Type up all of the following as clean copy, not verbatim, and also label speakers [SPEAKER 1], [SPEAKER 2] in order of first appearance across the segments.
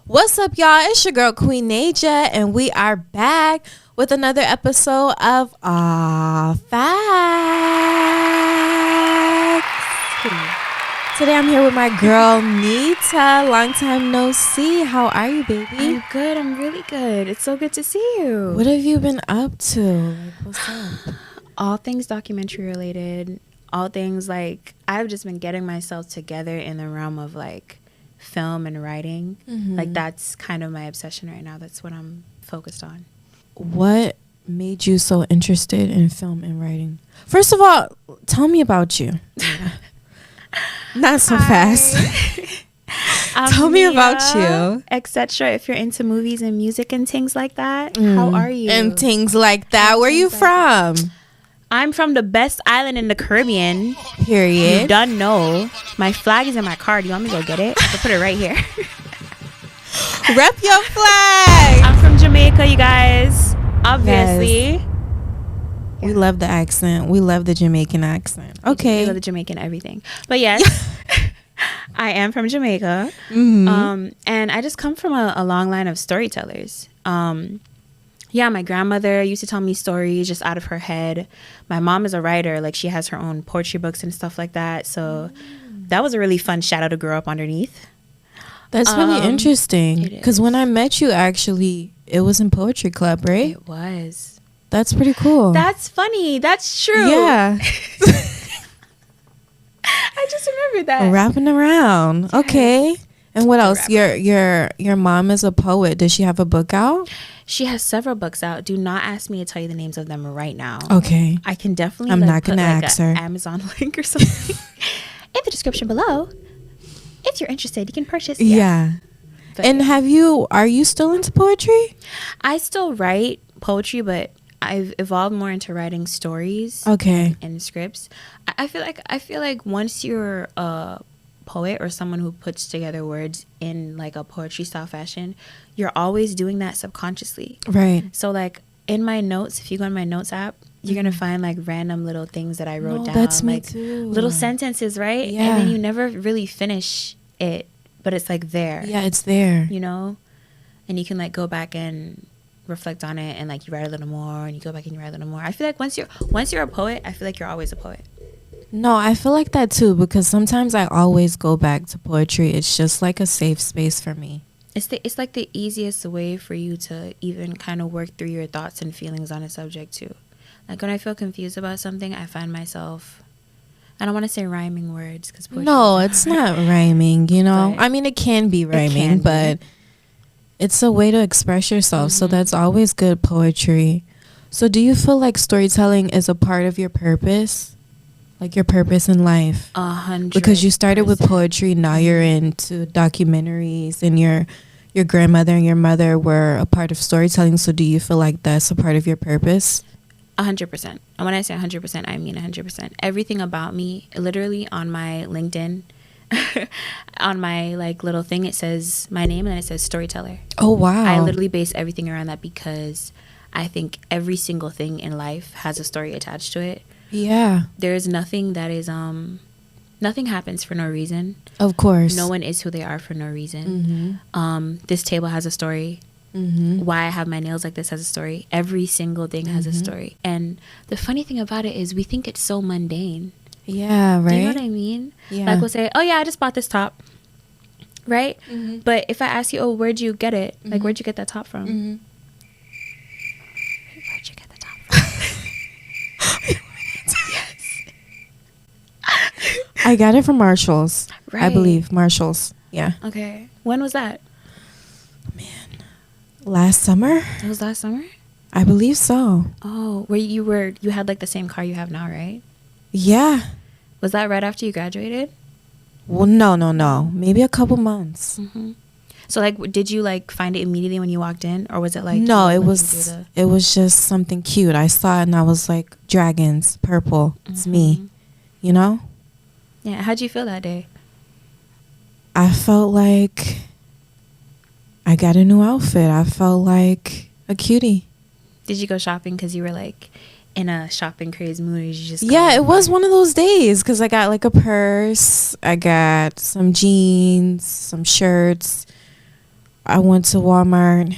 [SPEAKER 1] What's up, y'all? It's your girl Queen Nita, and we are back with another episode of Aw Facts. Today I'm here with my girl Nita. Long time no see. How are you, baby?
[SPEAKER 2] I'm good. I'm really good. It's so good to see you.
[SPEAKER 1] What have you been up to? Like, what's up?
[SPEAKER 2] All things documentary related. All things like I've just been getting myself together in the realm of like film and writing. Like that's kind of my obsession right now. That's what I'm focused on.
[SPEAKER 1] What made you so interested in film and writing? First of all, tell me about you. Not so fast. Tell me about you.
[SPEAKER 2] Etc. If you're into movies and music and things like that, how are you?
[SPEAKER 1] And things like that. Where you from?
[SPEAKER 2] I'm from the best island in the Caribbean.
[SPEAKER 1] Period.
[SPEAKER 2] You done know. My flag is in my car. Do you want me to go get it? I can put it right here.
[SPEAKER 1] Rep your flag.
[SPEAKER 2] I'm from Jamaica, you guys. Obviously.
[SPEAKER 1] Yes. We love the accent. We love the Jamaican accent. Okay.
[SPEAKER 2] We love the Jamaican everything. But yes, I am from Jamaica.
[SPEAKER 1] Mm-hmm.
[SPEAKER 2] And I just come from a long line of storytellers. Yeah, my grandmother used to tell me stories just out of her head. My mom is a writer. Like, she has her own poetry books and stuff like that. So that was a really fun shadow to grow up underneath.
[SPEAKER 1] That's really interesting. Because when I met you, actually, it was in Poetry Club, right?
[SPEAKER 2] It was.
[SPEAKER 1] That's pretty cool.
[SPEAKER 2] That's funny. That's true.
[SPEAKER 1] Yeah.
[SPEAKER 2] I just remembered that.
[SPEAKER 1] Wrapping around. Yes. Okay. And what else? Your mom is a poet. Does she have a book out?
[SPEAKER 2] She has several books out. Do not ask me to tell you the names of them right now.
[SPEAKER 1] Okay.
[SPEAKER 2] I can definitely.
[SPEAKER 1] I'm not gonna ask her.
[SPEAKER 2] Amazon link or something in the description below. If you're interested, you can purchase.
[SPEAKER 1] Yeah. And are you still into poetry?
[SPEAKER 2] I still write poetry, but I've evolved more into writing stories.
[SPEAKER 1] Okay.
[SPEAKER 2] And scripts. I feel like once you're a poet or someone who puts together words in like a poetry style fashion, you're always doing that subconsciously.
[SPEAKER 1] Right.
[SPEAKER 2] So like in my notes, if you go in my notes app, you're gonna find like random little things that I wrote down.
[SPEAKER 1] That's me
[SPEAKER 2] like
[SPEAKER 1] too.
[SPEAKER 2] Little sentences, right?
[SPEAKER 1] Yeah.
[SPEAKER 2] And then you never really finish it, but it's like there.
[SPEAKER 1] Yeah, it's there.
[SPEAKER 2] You know? And you can like go back and reflect on it, and like you write a little more, and you go back and you write a little more. I feel like once you're a poet, I feel like you're always a poet.
[SPEAKER 1] No, I feel like that too, because sometimes I always go back to poetry. It's just like a safe space for me.
[SPEAKER 2] It's like the easiest way for you to even kind of work through your thoughts and feelings on a subject too. Like when I feel confused about something, I find myself, I don't want to say rhyming words because
[SPEAKER 1] no, it's not rhyming, you know. I mean, it can be rhyming, but it's a way to express yourself. So that's always good poetry. So do you feel like storytelling is a part of your purpose? Like your purpose in life?
[SPEAKER 2] 100%.
[SPEAKER 1] Because you started with poetry, now you're into documentaries, and your grandmother and your mother were a part of storytelling. So do you feel like that's a part of your purpose?
[SPEAKER 2] 100%. And when I say 100%, I mean 100%. Everything about me, literally on my LinkedIn, on my like little thing, it says my name and then it says Storyteller.
[SPEAKER 1] Oh, wow.
[SPEAKER 2] I literally base everything around that because I think every single thing in life has a story attached to it.
[SPEAKER 1] Yeah.
[SPEAKER 2] There's nothing that is nothing happens for no reason.
[SPEAKER 1] Of course.
[SPEAKER 2] No one is who they are for no reason. This table has a story. Why I have my nails like this has a story. Every single thing has a story. And the funny thing about it is we think it's so mundane.
[SPEAKER 1] Yeah, right.
[SPEAKER 2] Do you know what I mean?
[SPEAKER 1] Yeah.
[SPEAKER 2] Like we'll say, oh yeah, I just bought this top. Right? But if I ask you, oh, where'd you get it? Like, where'd you get that top from? Where'd you get the top from?
[SPEAKER 1] I got it from Marshall's.
[SPEAKER 2] Right.
[SPEAKER 1] I believe Marshall's. Yeah.
[SPEAKER 2] Okay. When was that?
[SPEAKER 1] Man, last summer.
[SPEAKER 2] It was last summer?
[SPEAKER 1] I believe so.
[SPEAKER 2] Oh, you had like the same car you have now, right?
[SPEAKER 1] Yeah.
[SPEAKER 2] Was that right after you graduated?
[SPEAKER 1] Well, no. Maybe a couple months.
[SPEAKER 2] So like, did you like find it immediately when you walked in, or was it like?
[SPEAKER 1] No, it was just something cute. I saw it and I was like, dragons, purple. It's me. You know?
[SPEAKER 2] Yeah. How'd you feel that day?
[SPEAKER 1] I felt like I got a new outfit. I felt like a cutie.
[SPEAKER 2] Did you go shopping because you were like in a shopping craze mood? Or did you just
[SPEAKER 1] it was one of those days because I got like a purse. I got some jeans, some shirts, I went to Walmart.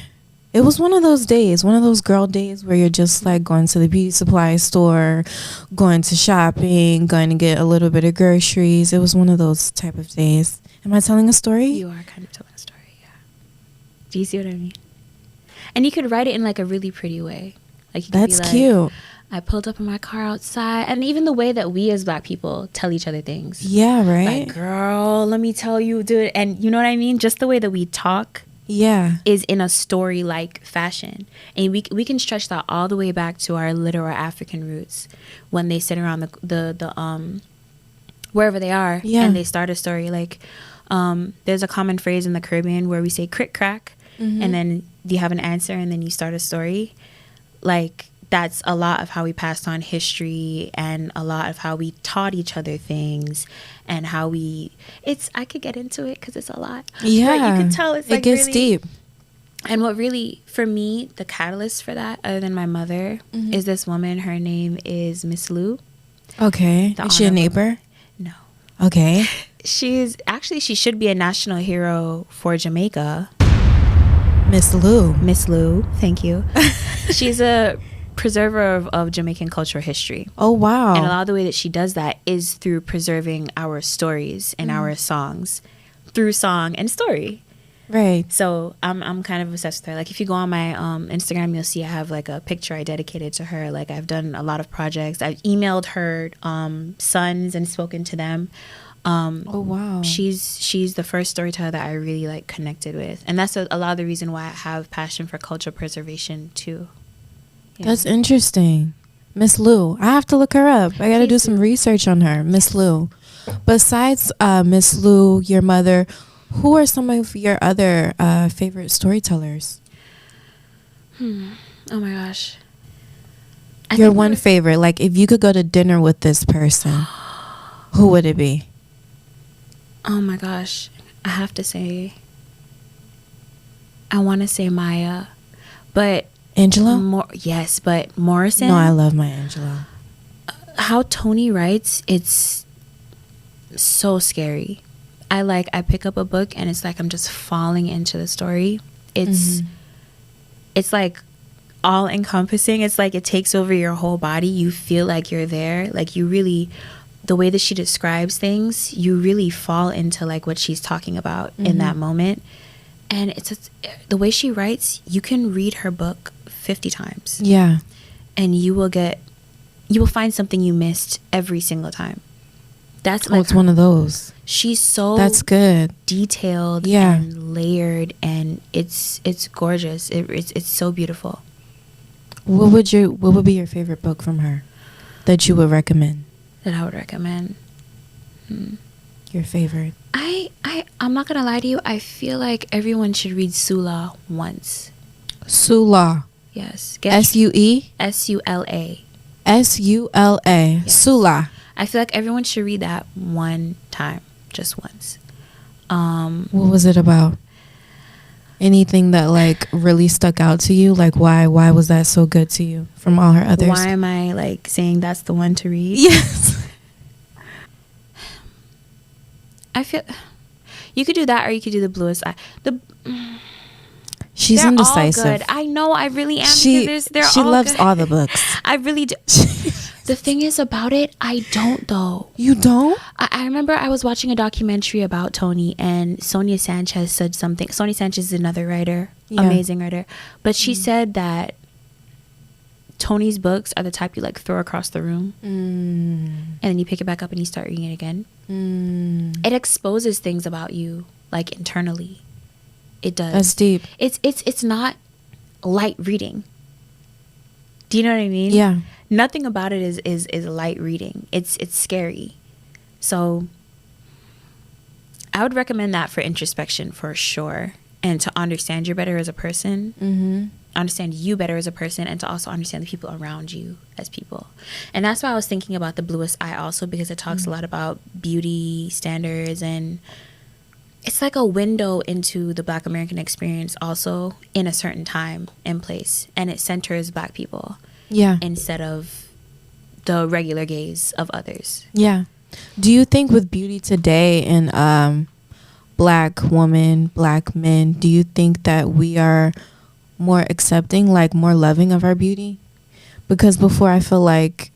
[SPEAKER 1] It was one of those days, one of those girl days where you're just like going to the beauty supply store, going to shopping, going to get a little bit of groceries. It was one of those type of days. Am I telling a story?
[SPEAKER 2] You are kind of telling a story, yeah. Do you see what I mean? And you could write it in like a really pretty way. Like you could
[SPEAKER 1] That's
[SPEAKER 2] be like,
[SPEAKER 1] cute.
[SPEAKER 2] I pulled up in my car outside. And even the way that we as Black people tell each other things.
[SPEAKER 1] Yeah, right?
[SPEAKER 2] Like, girl, let me tell you, dude. And you know what I mean? Just the way that we talk.
[SPEAKER 1] Yeah.
[SPEAKER 2] Is in a story-like fashion. And we can stretch that all the way back to our literal African roots when they sit around the wherever they are, and they start a story. Like, there's a common phrase in the Caribbean where we say crick crack, and then you have an answer, and then you start a story. Like, that's a lot of how we passed on history, and a lot of how we taught each other things, and how I could get into it because it's a lot.
[SPEAKER 1] Yeah.
[SPEAKER 2] But you can tell it's like
[SPEAKER 1] it gets
[SPEAKER 2] really
[SPEAKER 1] deep.
[SPEAKER 2] And what really, for me, the catalyst for that, other than my mother, is this woman. Her name is Miss Lou.
[SPEAKER 1] Okay. Is she a neighbor?
[SPEAKER 2] No.
[SPEAKER 1] Okay.
[SPEAKER 2] She should be a national hero for Jamaica.
[SPEAKER 1] Miss Lou.
[SPEAKER 2] Miss Lou, thank you. She's a preserver of Jamaican cultural history.
[SPEAKER 1] Oh, wow.
[SPEAKER 2] And a lot of the way that she does that is through preserving our stories and our songs through song and story.
[SPEAKER 1] Right.
[SPEAKER 2] So I'm kind of obsessed with her. Like if you go on my Instagram, you'll see I have like a picture I dedicated to her. Like I've done a lot of projects. I've emailed her sons and spoken to them.
[SPEAKER 1] Oh wow.
[SPEAKER 2] She's the first storyteller that I really like connected with, and that's a lot of the reason why I have passion for cultural preservation too. Yeah.
[SPEAKER 1] That's interesting. Miss Lou. I have to look her up. I got to do some research on her. Miss Lou. Besides Miss Lou, your mother, who are some of your other favorite storytellers?
[SPEAKER 2] Oh my gosh.
[SPEAKER 1] Your one favorite. Like if you could go to dinner with this person, who would it be?
[SPEAKER 2] Oh my gosh. I have to say, I want to say Maya, but
[SPEAKER 1] Angela?
[SPEAKER 2] Yes, but Morrison.
[SPEAKER 1] No, I love my Angela.
[SPEAKER 2] How Tony writes, it's so scary. I pick up a book and it's like I'm just falling into the story. It's like all encompassing. It's like it takes over your whole body. You feel like you're there. Like you really, the way that she describes things, you really fall into like what she's talking about in that moment. And it's the way she writes, you can read her book 50 times.
[SPEAKER 1] Yeah.
[SPEAKER 2] And you will find something you missed every single time. That's like
[SPEAKER 1] it's one of those.
[SPEAKER 2] She's so
[SPEAKER 1] that's good,
[SPEAKER 2] detailed and layered, and it's gorgeous. It's so beautiful.
[SPEAKER 1] What would be your favorite book from her that you would recommend?
[SPEAKER 2] That I would recommend.
[SPEAKER 1] Your favorite?
[SPEAKER 2] I'm not gonna lie to you. I feel like everyone should read Sula once.
[SPEAKER 1] Sula.
[SPEAKER 2] Yes.
[SPEAKER 1] SUE.
[SPEAKER 2] SULA.
[SPEAKER 1] SULA.
[SPEAKER 2] Yes.
[SPEAKER 1] Sula.
[SPEAKER 2] I feel like everyone should read that one time, just once.
[SPEAKER 1] What was it about? Anything that like really stuck out to you? Like why was that so good to you from all her others?
[SPEAKER 2] Why am I like saying that's the one to read?
[SPEAKER 1] Yes.
[SPEAKER 2] I feel you could do that, or you could do The Bluest Eye.
[SPEAKER 1] She's indecisive.
[SPEAKER 2] All good. I know. I really am.
[SPEAKER 1] She loves all the books.
[SPEAKER 2] I really do. The thing is about it, I don't though.
[SPEAKER 1] You don't?
[SPEAKER 2] I remember I was watching a documentary about Tony, and Sonia Sanchez said something. Sonia Sanchez is another writer, amazing writer, but she said that Tony's books are the type you like throw across the room, and then you pick it back up and you start reading it again. It exposes things about you, like internally. It does.
[SPEAKER 1] That's deep.
[SPEAKER 2] It's not light reading. Do you know what I mean?
[SPEAKER 1] Yeah.
[SPEAKER 2] Nothing about it is light reading. It's scary. So I would recommend that for introspection for sure, and to understand you better as a person, understand you better as a person, and to also understand the people around you as people. And that's why I was thinking about The Bluest Eye also, because it talks a lot about beauty standards, and it's like a window into the Black American experience also in a certain time and place, and it centers Black people.
[SPEAKER 1] Yeah.
[SPEAKER 2] Instead of the regular gaze of others.
[SPEAKER 1] Yeah. Do you think with beauty today and black women, black men, do you think that we are more accepting, like more loving of our beauty? Because before, I feel like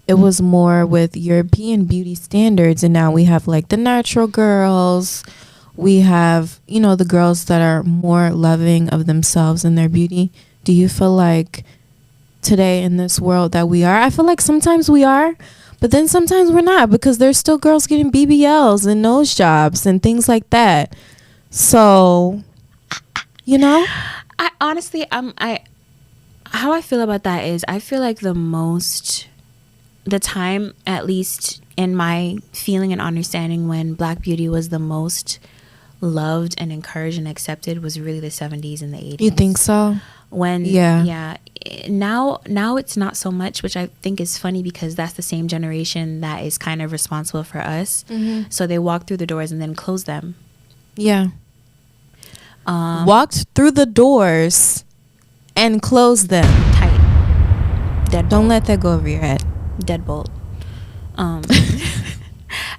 [SPEAKER 1] it was more with European beauty standards, and now we have like the natural girls. We have, you know, the girls that are more loving of themselves and their beauty. Do you feel like today in this world that we are? I feel like sometimes we are, but then sometimes we're not, because there's still girls getting BBLs and nose jobs and things like that. So, you know,
[SPEAKER 2] I honestly, how I feel about that is, I feel like the time, at least in my feeling and understanding, when Black beauty was the most loved and encouraged and accepted was really the 70s and the 80s.
[SPEAKER 1] You think so?
[SPEAKER 2] When yeah, now it's not so much, which I think is funny, because that's the same generation that is kind of responsible for us. Mm-hmm. So they walk through the doors and then close them.
[SPEAKER 1] Yeah. Walked through the doors and closed them
[SPEAKER 2] tight. Deadbolt.
[SPEAKER 1] Don't let that go over your head.
[SPEAKER 2] Deadbolt.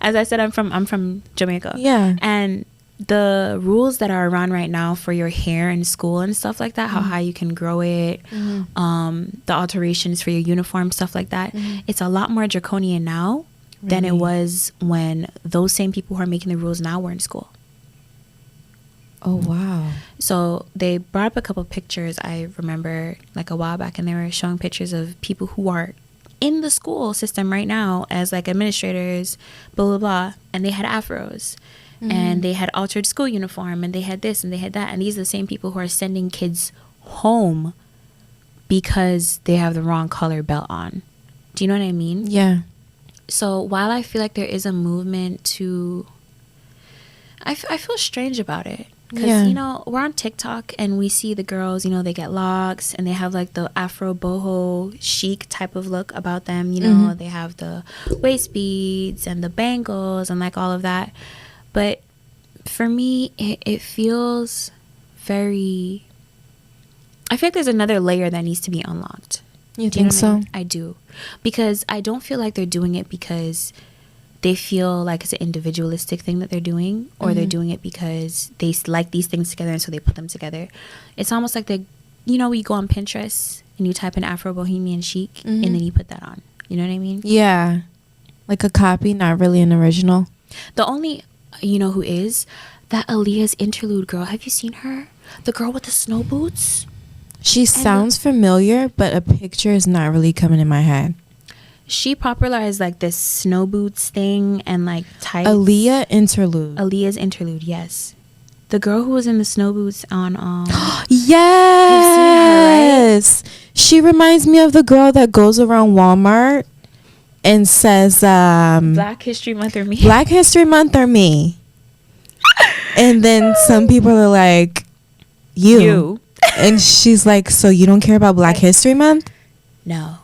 [SPEAKER 2] As I said, I'm from Jamaica.
[SPEAKER 1] Yeah.
[SPEAKER 2] And the rules that are around right now for your hair in school and stuff like that, how high you can grow it, the alterations for your uniform, stuff like that, it's a lot more draconian now than it was when those same people who are making the rules now were in school.
[SPEAKER 1] Oh, wow.
[SPEAKER 2] So they brought up a couple of pictures, I remember, like a while back, and they were showing pictures of people who are in the school system right now as like administrators, blah, blah, blah, and they had afros. And they had altered school uniform, and they had this and they had that. And these are the same people who are sending kids home because they have the wrong color belt on. Do you know what I mean?
[SPEAKER 1] Yeah.
[SPEAKER 2] So while I feel like there is a movement to... I feel strange about it. Because, you know, we're on TikTok and we see the girls, you know, they get locks and they have like the Afro boho chic type of look about them. You know, they have the waist beads and the bangles and like all of that. But for me, it feels very... I feel like there's another layer that needs to be unlocked.
[SPEAKER 1] You think so?
[SPEAKER 2] I do. Because I don't feel like they're doing it because they feel like it's an individualistic thing that they're doing, or they're doing it because they like these things together and so they put them together. It's almost like you know, you go on Pinterest and you type in Afro Bohemian Chic and then you put that on. You know what I mean?
[SPEAKER 1] Yeah. Like a copy, not really an original.
[SPEAKER 2] The only... You know who is? That Aaliyah's interlude girl. Have you seen her? The girl with the snow boots?
[SPEAKER 1] She sounds familiar, but a picture is not really coming in my head.
[SPEAKER 2] She popularized like this snow boots thing and like tights.
[SPEAKER 1] Aaliyah's interlude,
[SPEAKER 2] yes. The girl who was in the snow boots on
[SPEAKER 1] Yes. Her, right? She reminds me of the girl that goes around Walmart and says
[SPEAKER 2] Black History Month or me.
[SPEAKER 1] Black History Month or me. And then some people are like, you. And she's like, so you don't care about Black History Month?
[SPEAKER 2] No.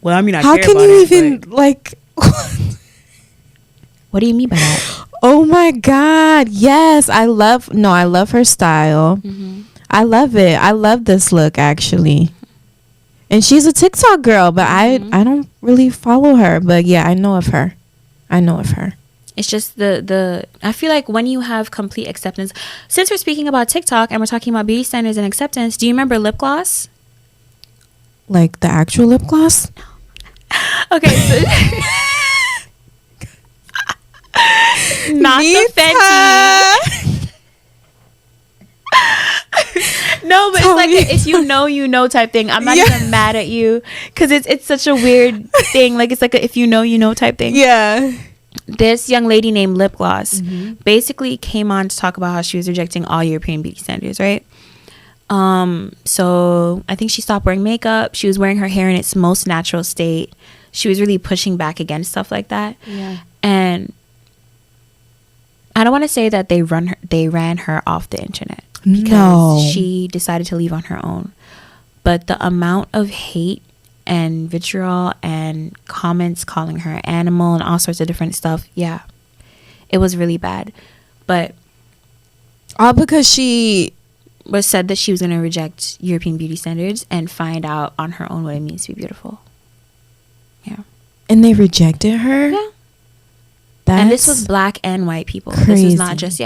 [SPEAKER 2] Well, I mean, I
[SPEAKER 1] how
[SPEAKER 2] care
[SPEAKER 1] can
[SPEAKER 2] about
[SPEAKER 1] you
[SPEAKER 2] it,
[SPEAKER 1] even like...
[SPEAKER 2] What do you mean by that?
[SPEAKER 1] Oh my God. Yes. I love her style. I love it. I love this look, actually. And she's a TikTok girl, but I don't really follow her. But yeah, I know of her.
[SPEAKER 2] It's just the I feel like when you have complete acceptance, since we're speaking about TikTok and we're talking about beauty standards and acceptance, do you remember lip gloss?
[SPEAKER 1] Like the actual lip gloss?
[SPEAKER 2] No. Okay. So not Nita. The Fenty. No, but it's like if you know type thing. I'm not even mad at you because it's such a weird thing. Like it's like a if you know type thing.
[SPEAKER 1] Yeah.
[SPEAKER 2] This young lady named Lip Gloss basically came on to talk about how she was rejecting all European beauty standards, right? So I think she stopped wearing makeup. She was wearing her hair in its most natural state. She was really pushing back against stuff like that.
[SPEAKER 1] Yeah.
[SPEAKER 2] And I don't want to say that they ran her off the internet. Because she decided to leave on her own. But the amount of hate and vitriol and comments calling her an animal and all sorts of different stuff, yeah, it was really bad. But
[SPEAKER 1] all because she
[SPEAKER 2] was said that she was going to reject European beauty standards and find out on her own what it means to be beautiful. Yeah.
[SPEAKER 1] And they rejected her?
[SPEAKER 2] Yeah. And this was black and white people.
[SPEAKER 1] Crazy.
[SPEAKER 2] This was not just,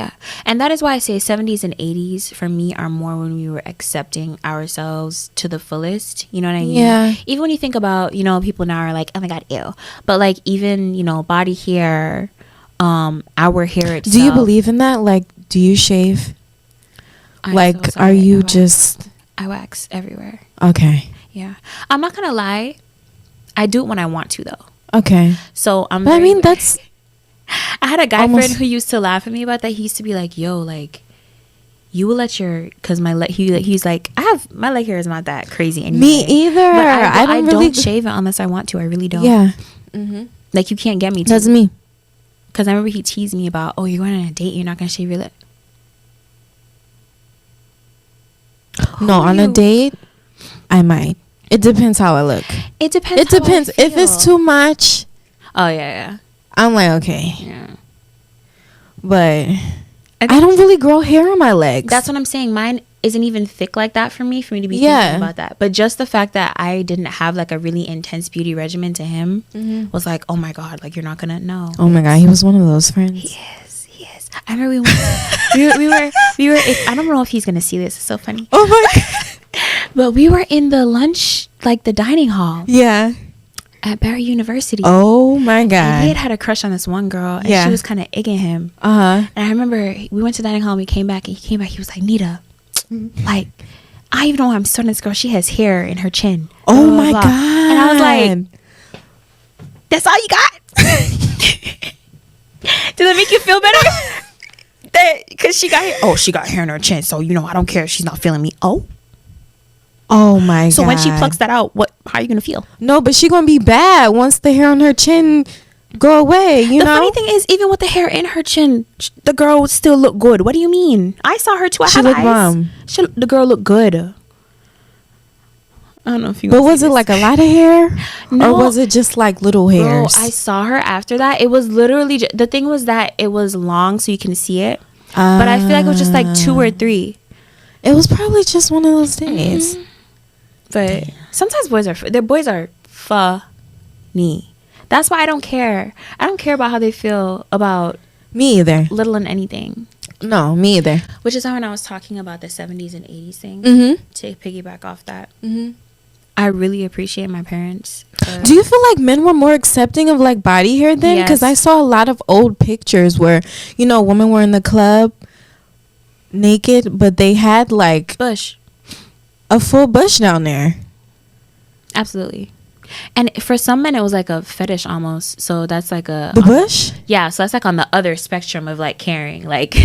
[SPEAKER 2] And that is why I say 70s and 80s for me are more when we were accepting ourselves to the fullest. You know what I mean?
[SPEAKER 1] Yeah.
[SPEAKER 2] Even when you think about, people now are like, oh my God, ew. But like even, body hair, our hair itself.
[SPEAKER 1] Do you believe in that? Like, do you shave?
[SPEAKER 2] I'm so sorry.
[SPEAKER 1] Are you just...
[SPEAKER 2] I wax everywhere.
[SPEAKER 1] Okay.
[SPEAKER 2] Yeah. I'm not going to lie. I do it when I want to, though.
[SPEAKER 1] Okay.
[SPEAKER 2] So I'm.
[SPEAKER 1] But I mean, that's.
[SPEAKER 2] I had a guy friend who used to laugh at me about that. He used to be like, "Yo, like, you will let your because my leg." He's like, my leg hair is not that crazy anymore.
[SPEAKER 1] Me either.
[SPEAKER 2] But I don't shave it unless I want to. I really don't.
[SPEAKER 1] Yeah. Mm-hmm.
[SPEAKER 2] Like you can't get me to.
[SPEAKER 1] That's me.
[SPEAKER 2] Because I remember he teased me about, "Oh, you're going on a date. You're not gonna shave your lip."
[SPEAKER 1] No, on a date, I might. It depends how I look.
[SPEAKER 2] It depends.
[SPEAKER 1] It depends. If it's too much.
[SPEAKER 2] Oh yeah.
[SPEAKER 1] I'm like, okay.
[SPEAKER 2] Yeah.
[SPEAKER 1] But I don't really grow hair on my legs.
[SPEAKER 2] That's what I'm saying. Mine isn't even thick like that for me to be thinking about that. But just the fact that I didn't have like a really intense beauty regimen to him was like, oh my God, like you're not gonna know.
[SPEAKER 1] Oh my God, he was one of those friends.
[SPEAKER 2] He is. I remember we were I don't know if he's gonna see this. It's so funny.
[SPEAKER 1] Oh my God.
[SPEAKER 2] But we were in the lunch, like the dining hall.
[SPEAKER 1] Yeah.
[SPEAKER 2] At Barry University.
[SPEAKER 1] Oh my God.
[SPEAKER 2] And he had a crush on this one girl, and she was kind of egging him. And I remember we went to the dining hall and we came back, he was like, Nita, like, I even know I'm starting this girl. She has hair in her chin.
[SPEAKER 1] Oh
[SPEAKER 2] blah,
[SPEAKER 1] my
[SPEAKER 2] blah.
[SPEAKER 1] God.
[SPEAKER 2] And I was like, that's all you got? Did that make you feel better? Because she got hair. Oh, she got hair in her chin, so I don't care if she's not feeling me.
[SPEAKER 1] Oh my God.
[SPEAKER 2] So when she plucks that out, how are you gonna feel?
[SPEAKER 1] No, but she gonna be bad once the hair on her chin go away. The
[SPEAKER 2] funny thing is, even with the hair in her chin, the girl would still look good. What do you mean? I saw her too. I have eyes. The girl looked good. I don't know if you.
[SPEAKER 1] But was it like a lot of hair,
[SPEAKER 2] no,
[SPEAKER 1] or was it just like little hairs?
[SPEAKER 2] I saw her after that. It was literally the thing was that it was long, so you can see it. But I feel like it was just like 2 or 3.
[SPEAKER 1] It was probably just one of those days.
[SPEAKER 2] But sometimes boys are funny. That's why I don't care. I don't care about how they feel about
[SPEAKER 1] me either.
[SPEAKER 2] Little and anything.
[SPEAKER 1] No, me either.
[SPEAKER 2] Which is how when I was talking about the 70s and 80s thing, to piggyback off that, I really appreciate my parents.
[SPEAKER 1] Do you feel like men were more accepting of like body hair then? Because I saw a lot of old pictures where, women were in the club naked, but they had like a full bush down there.
[SPEAKER 2] Absolutely. And for some men it was like a fetish almost. So that's like the
[SPEAKER 1] bush?
[SPEAKER 2] Yeah, so that's like on the other spectrum of like caring. Like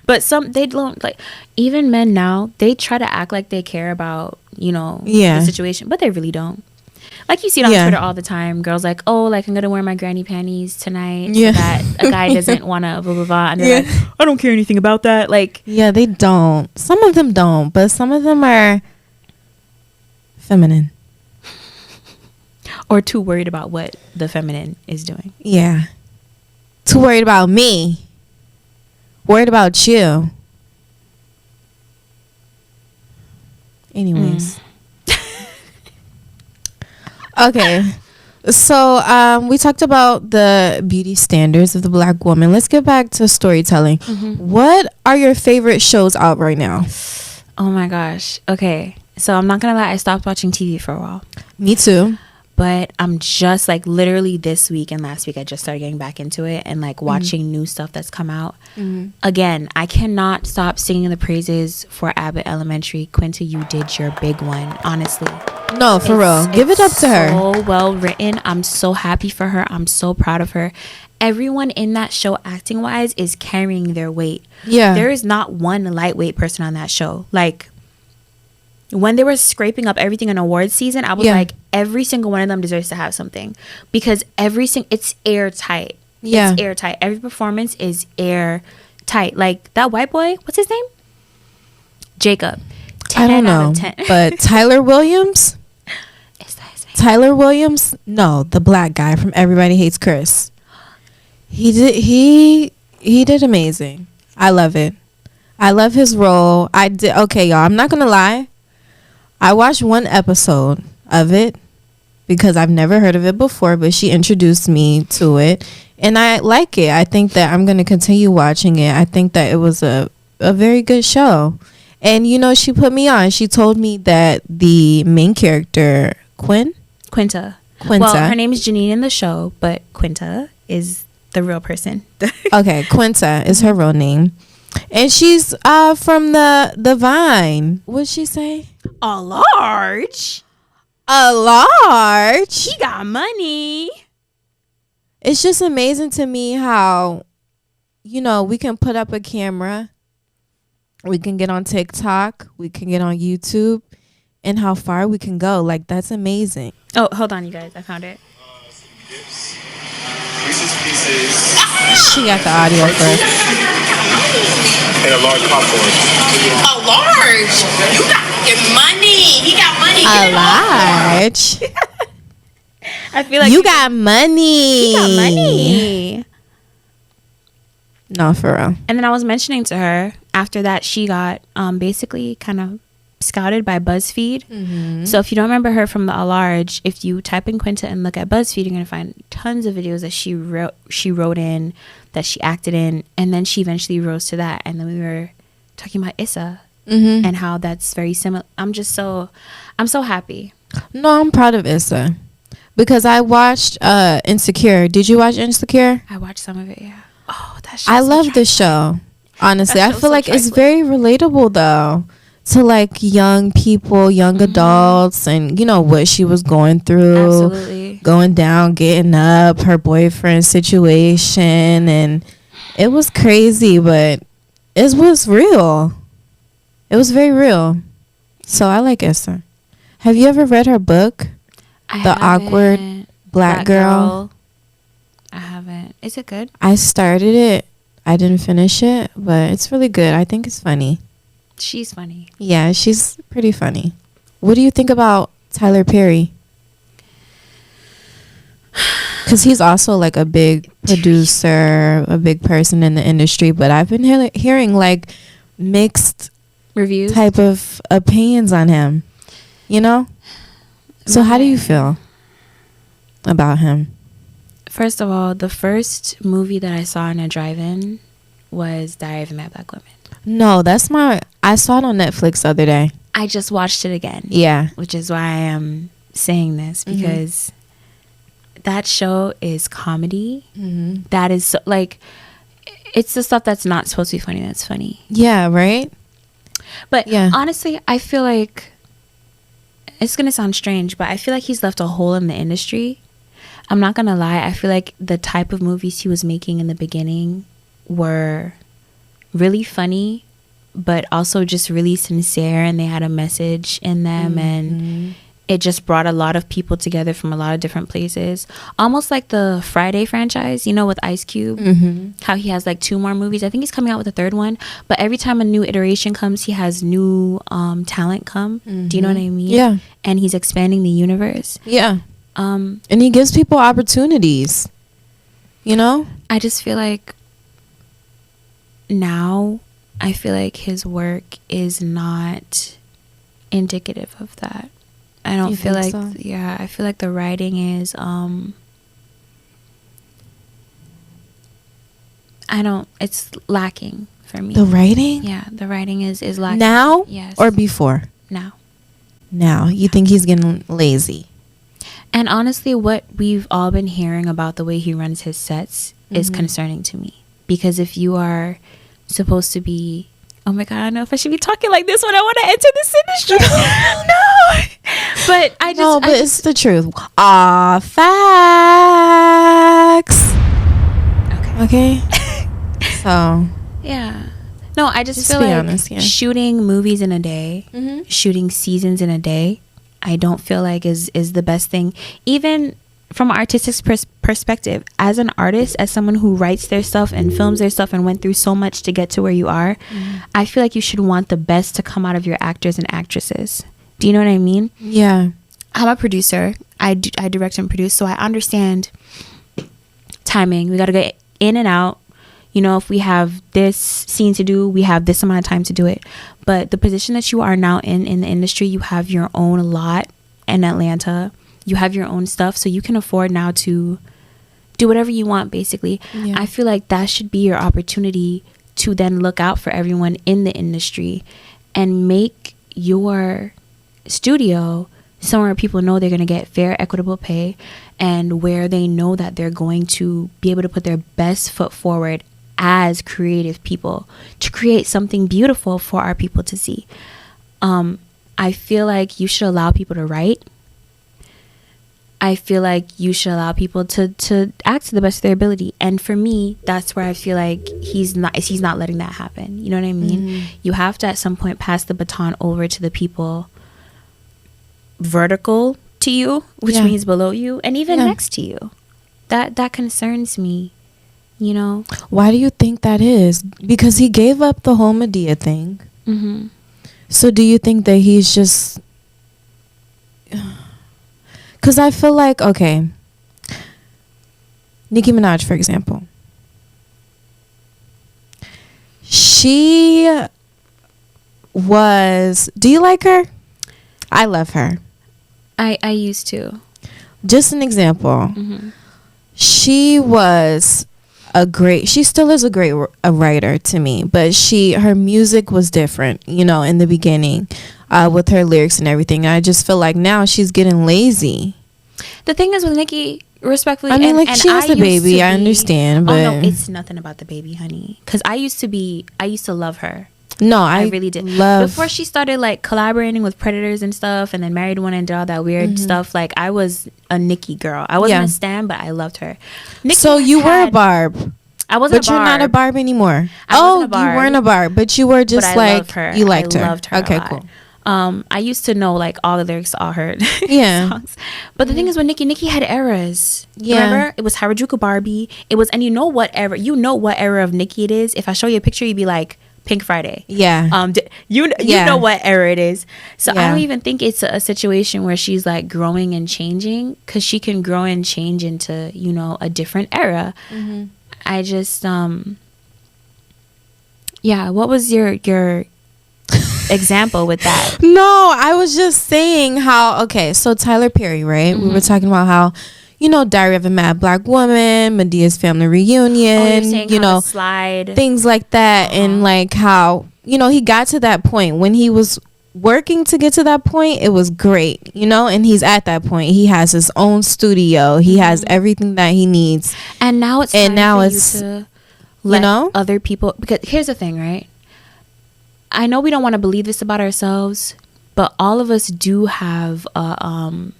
[SPEAKER 2] but they don't like, even men now, they try to act like they care about, the situation, but they really don't. Like you see it on Twitter all the time. Girls like, oh, like I'm gonna wear my granny panties tonight so that a guy doesn't wanna blah blah blah, and they're like, I don't care anything about that. Like,
[SPEAKER 1] yeah, they don't. Some of them don't, but some of them are feminine
[SPEAKER 2] or too worried about what the feminine is doing.
[SPEAKER 1] Yeah, too worried about me, worried about you. Anyways. Okay, so we talked about the beauty standards of the Black woman. Let's get back to storytelling. What are your favorite shows out right now?
[SPEAKER 2] Oh my gosh. Okay, so I'm not gonna lie, I stopped watching TV for a while.
[SPEAKER 1] Me too.
[SPEAKER 2] But I'm just like literally this week and last week I just started getting back into it and like watching new stuff that's come out. Again, I cannot stop singing the praises for Abbott Elementary. Quinta, you did your big one, honestly.
[SPEAKER 1] No, for real. Give it up to her.
[SPEAKER 2] So well written. I'm so happy for her. I'm so proud of her. Everyone in that show, acting wise, is carrying their weight. Yeah. There is not one lightweight person on that show. Like, when they were scraping up everything in awards season, I was like, every single one of them deserves to have something, because it's airtight. Yeah. It's airtight. Every performance is airtight. Like that white boy, what's his name? Jacob.
[SPEAKER 1] I don't know. But Tyler Williams?
[SPEAKER 2] Is that his name?
[SPEAKER 1] Tyler Williams? No, the black guy from Everybody Hates Chris. He did amazing. I love it. I love his role. Okay, y'all, I'm not gonna lie. I watched one episode of it because I've never heard of it before, but she introduced me to it, and I like it. I think that I'm going to continue watching it. I think that it was a very good show. And, you know, she put me on. She told me that the main character,
[SPEAKER 2] Quinta. Well, her name is Janine in the show, but Quinta is the real person.
[SPEAKER 1] Okay, Quinta is her real name. And she's from the Vine. What'd she say?
[SPEAKER 2] A large.
[SPEAKER 1] He
[SPEAKER 2] got money.
[SPEAKER 1] It's just amazing to me how, you know, we can put up a camera, we can get on TikTok, we can get on YouTube, and how far we can go. Like, that's amazing.
[SPEAKER 2] Oh, hold on, you guys. I found it.
[SPEAKER 3] Reese's Pieces.
[SPEAKER 1] She got the audio first.
[SPEAKER 3] And a large popcorn.
[SPEAKER 4] A large? You got money. He got money.
[SPEAKER 1] A large?
[SPEAKER 2] I feel like
[SPEAKER 1] you got money.
[SPEAKER 2] He got money.
[SPEAKER 1] No, for real.
[SPEAKER 2] And then I was mentioning to her, after that, she got basically kind of scouted by BuzzFeed. Mm-hmm. So if you don't remember her from the A Large, if you type in Quinta and look at BuzzFeed, you're going to find tons of videos that she wrote in, that she acted in, and then she eventually rose to that. And then we were talking about Issa and how that's very similar. I'm so happy.
[SPEAKER 1] No, I'm proud of Issa because I watched Insecure. Did you watch Insecure?
[SPEAKER 2] I watched some of it, yeah. Oh, that
[SPEAKER 1] I love the show. Honestly, I feel like it's very relatable though to like young people, young adults, and you know what she was going through.
[SPEAKER 2] Absolutely.
[SPEAKER 1] Going down, getting up, her boyfriend situation, and it was crazy, but it was real. It was very real. So I like Issa. Have you ever read her book? The Awkward Black Girl?
[SPEAKER 2] I haven't. Is it good?
[SPEAKER 1] I started it. I didn't finish it, but it's really good. I think it's funny.
[SPEAKER 2] She's funny.
[SPEAKER 1] Yeah, she's pretty funny. What do you think about Tyler Perry? Because he's also like a big producer, a big person in the industry, but I've been hearing like mixed
[SPEAKER 2] reviews
[SPEAKER 1] type of opinions on him, you know? So how do you feel about him?
[SPEAKER 2] First of all, the first movie that I saw in a drive-in was Diary of a Mad Black Woman.
[SPEAKER 1] No, I saw it on Netflix the other day.
[SPEAKER 2] I just watched it again.
[SPEAKER 1] Yeah.
[SPEAKER 2] Which is why I am saying this, because that show is comedy. Mm-hmm. That is so, like, it's the stuff that's not supposed to be funny that's funny.
[SPEAKER 1] Yeah, right?
[SPEAKER 2] But yeah, honestly, I feel like, it's going to sound strange, but I feel like he's left a hole in the industry. I'm not going to lie. I feel like the type of movies he was making in the beginning were really funny, but also just really sincere, and they had a message in them, and it just brought a lot of people together from a lot of different places. Almost like the Friday franchise, you know, with Ice Cube, how he has like 2 more movies. I think he's coming out with a 3rd one, but every time a new iteration comes, he has new talent come. Do you know what I mean?
[SPEAKER 1] Yeah.
[SPEAKER 2] And he's expanding the universe.
[SPEAKER 1] Yeah. And he gives people opportunities, you know?
[SPEAKER 2] I just feel like now, I feel like his work is not indicative of that. I don't feel like so? Yeah, I feel like the writing is it's lacking for me.
[SPEAKER 1] The writing?
[SPEAKER 2] Yeah, the writing is lacking.
[SPEAKER 1] Now?
[SPEAKER 2] Yes.
[SPEAKER 1] Or before?
[SPEAKER 2] Now.
[SPEAKER 1] You think he's getting lazy?
[SPEAKER 2] And honestly, what we've all been hearing about the way he runs his sets is concerning to me. Because if you are supposed to be, oh my God, I don't know if I should be talking like this when I want to enter this industry. No. But
[SPEAKER 1] it's the truth. Facts. Okay. So.
[SPEAKER 2] Yeah. No, I just feel like honest, shooting movies in a day, shooting seasons in a day, I don't feel like is the best thing. Even from an artistic perspective, as an artist, as someone who writes their stuff and films their stuff and went through so much to get to where you are, I feel like you should want the best to come out of your actors and actresses. Do you know what I mean?
[SPEAKER 1] Yeah.
[SPEAKER 2] I'm a producer. I direct and produce, so I understand timing. We got to get in and out. You know, if we have this scene to do, we have this amount of time to do it. But the position that you are now in the industry, you have your own lot in Atlanta. you have your own stuff, so you can afford now to do whatever you want, basically. I feel like that should be your opportunity to then look out for everyone in the industry and make your studio somewhere people know they're going to get fair, equitable pay, and where they know that they're going to be able to put their best foot forward as creative people to create something beautiful for our people to see. I feel like you should allow people to write. I feel like you should allow people to act to the best of their ability. And for me, that's where I feel like he's not letting that happen. You know what I mean? You have to at some point pass the baton over to the people vertical to you, which means below you, and even next to you. That concerns me, you know.
[SPEAKER 1] Why do you think that is? Because he gave up the whole Medea thing. So do you think that he's just... Because I feel like, okay, Nicki Minaj, for example, she was... Do you like her? I love her.
[SPEAKER 2] I used to.
[SPEAKER 1] Just an example. She was she still is a great writer to me, but her music was different, you know, in the beginning, with her lyrics and everything. I just feel like now she's getting lazy.
[SPEAKER 2] The thing is with Nicki, respectfully,
[SPEAKER 1] I mean, like, she has a baby, I understand, but...
[SPEAKER 2] Oh, no, it's nothing about the baby, honey. Because I used to love her.
[SPEAKER 1] No,
[SPEAKER 2] I really did. Before she started like collaborating with Predators and stuff, and then married one and did all that weird stuff, like, I was a Nicki girl. I wasn't a stan, but I loved her. Nicki
[SPEAKER 1] so you were a Barb.
[SPEAKER 2] I wasn't,
[SPEAKER 1] but you're not a Barb anymore.
[SPEAKER 2] I wasn't a Barb,
[SPEAKER 1] you weren't a Barb, but you were just like, her. You liked her.
[SPEAKER 2] I loved her. Okay, cool. I used to know like all the lyrics to all her songs. But the thing is, with Nicki had eras. Remember, it was Harajuku Barbie. It was, and you know what era of Nicki it is. If I show you a picture, you'd be like, Pink Friday. You know what era it is. So I don't even think it's a situation where she's like growing and changing, because she can grow and change into, you know, a different era. I just what was your example with that?
[SPEAKER 1] No, I was just saying how, okay, so Tyler Perry, right? We were talking about how, you know, Diary of a Mad Black Woman, Medea's Family Reunion, you know,
[SPEAKER 2] slide,
[SPEAKER 1] things like that. And like how, you know, he got to that point when he was working to get to that point. It was great, you know, and he's at that point. He has his own studio. He has everything that he needs.
[SPEAKER 2] And now it's time for you to let other people, because here's the thing, right? I know we don't want to believe this about ourselves, but all of us do have a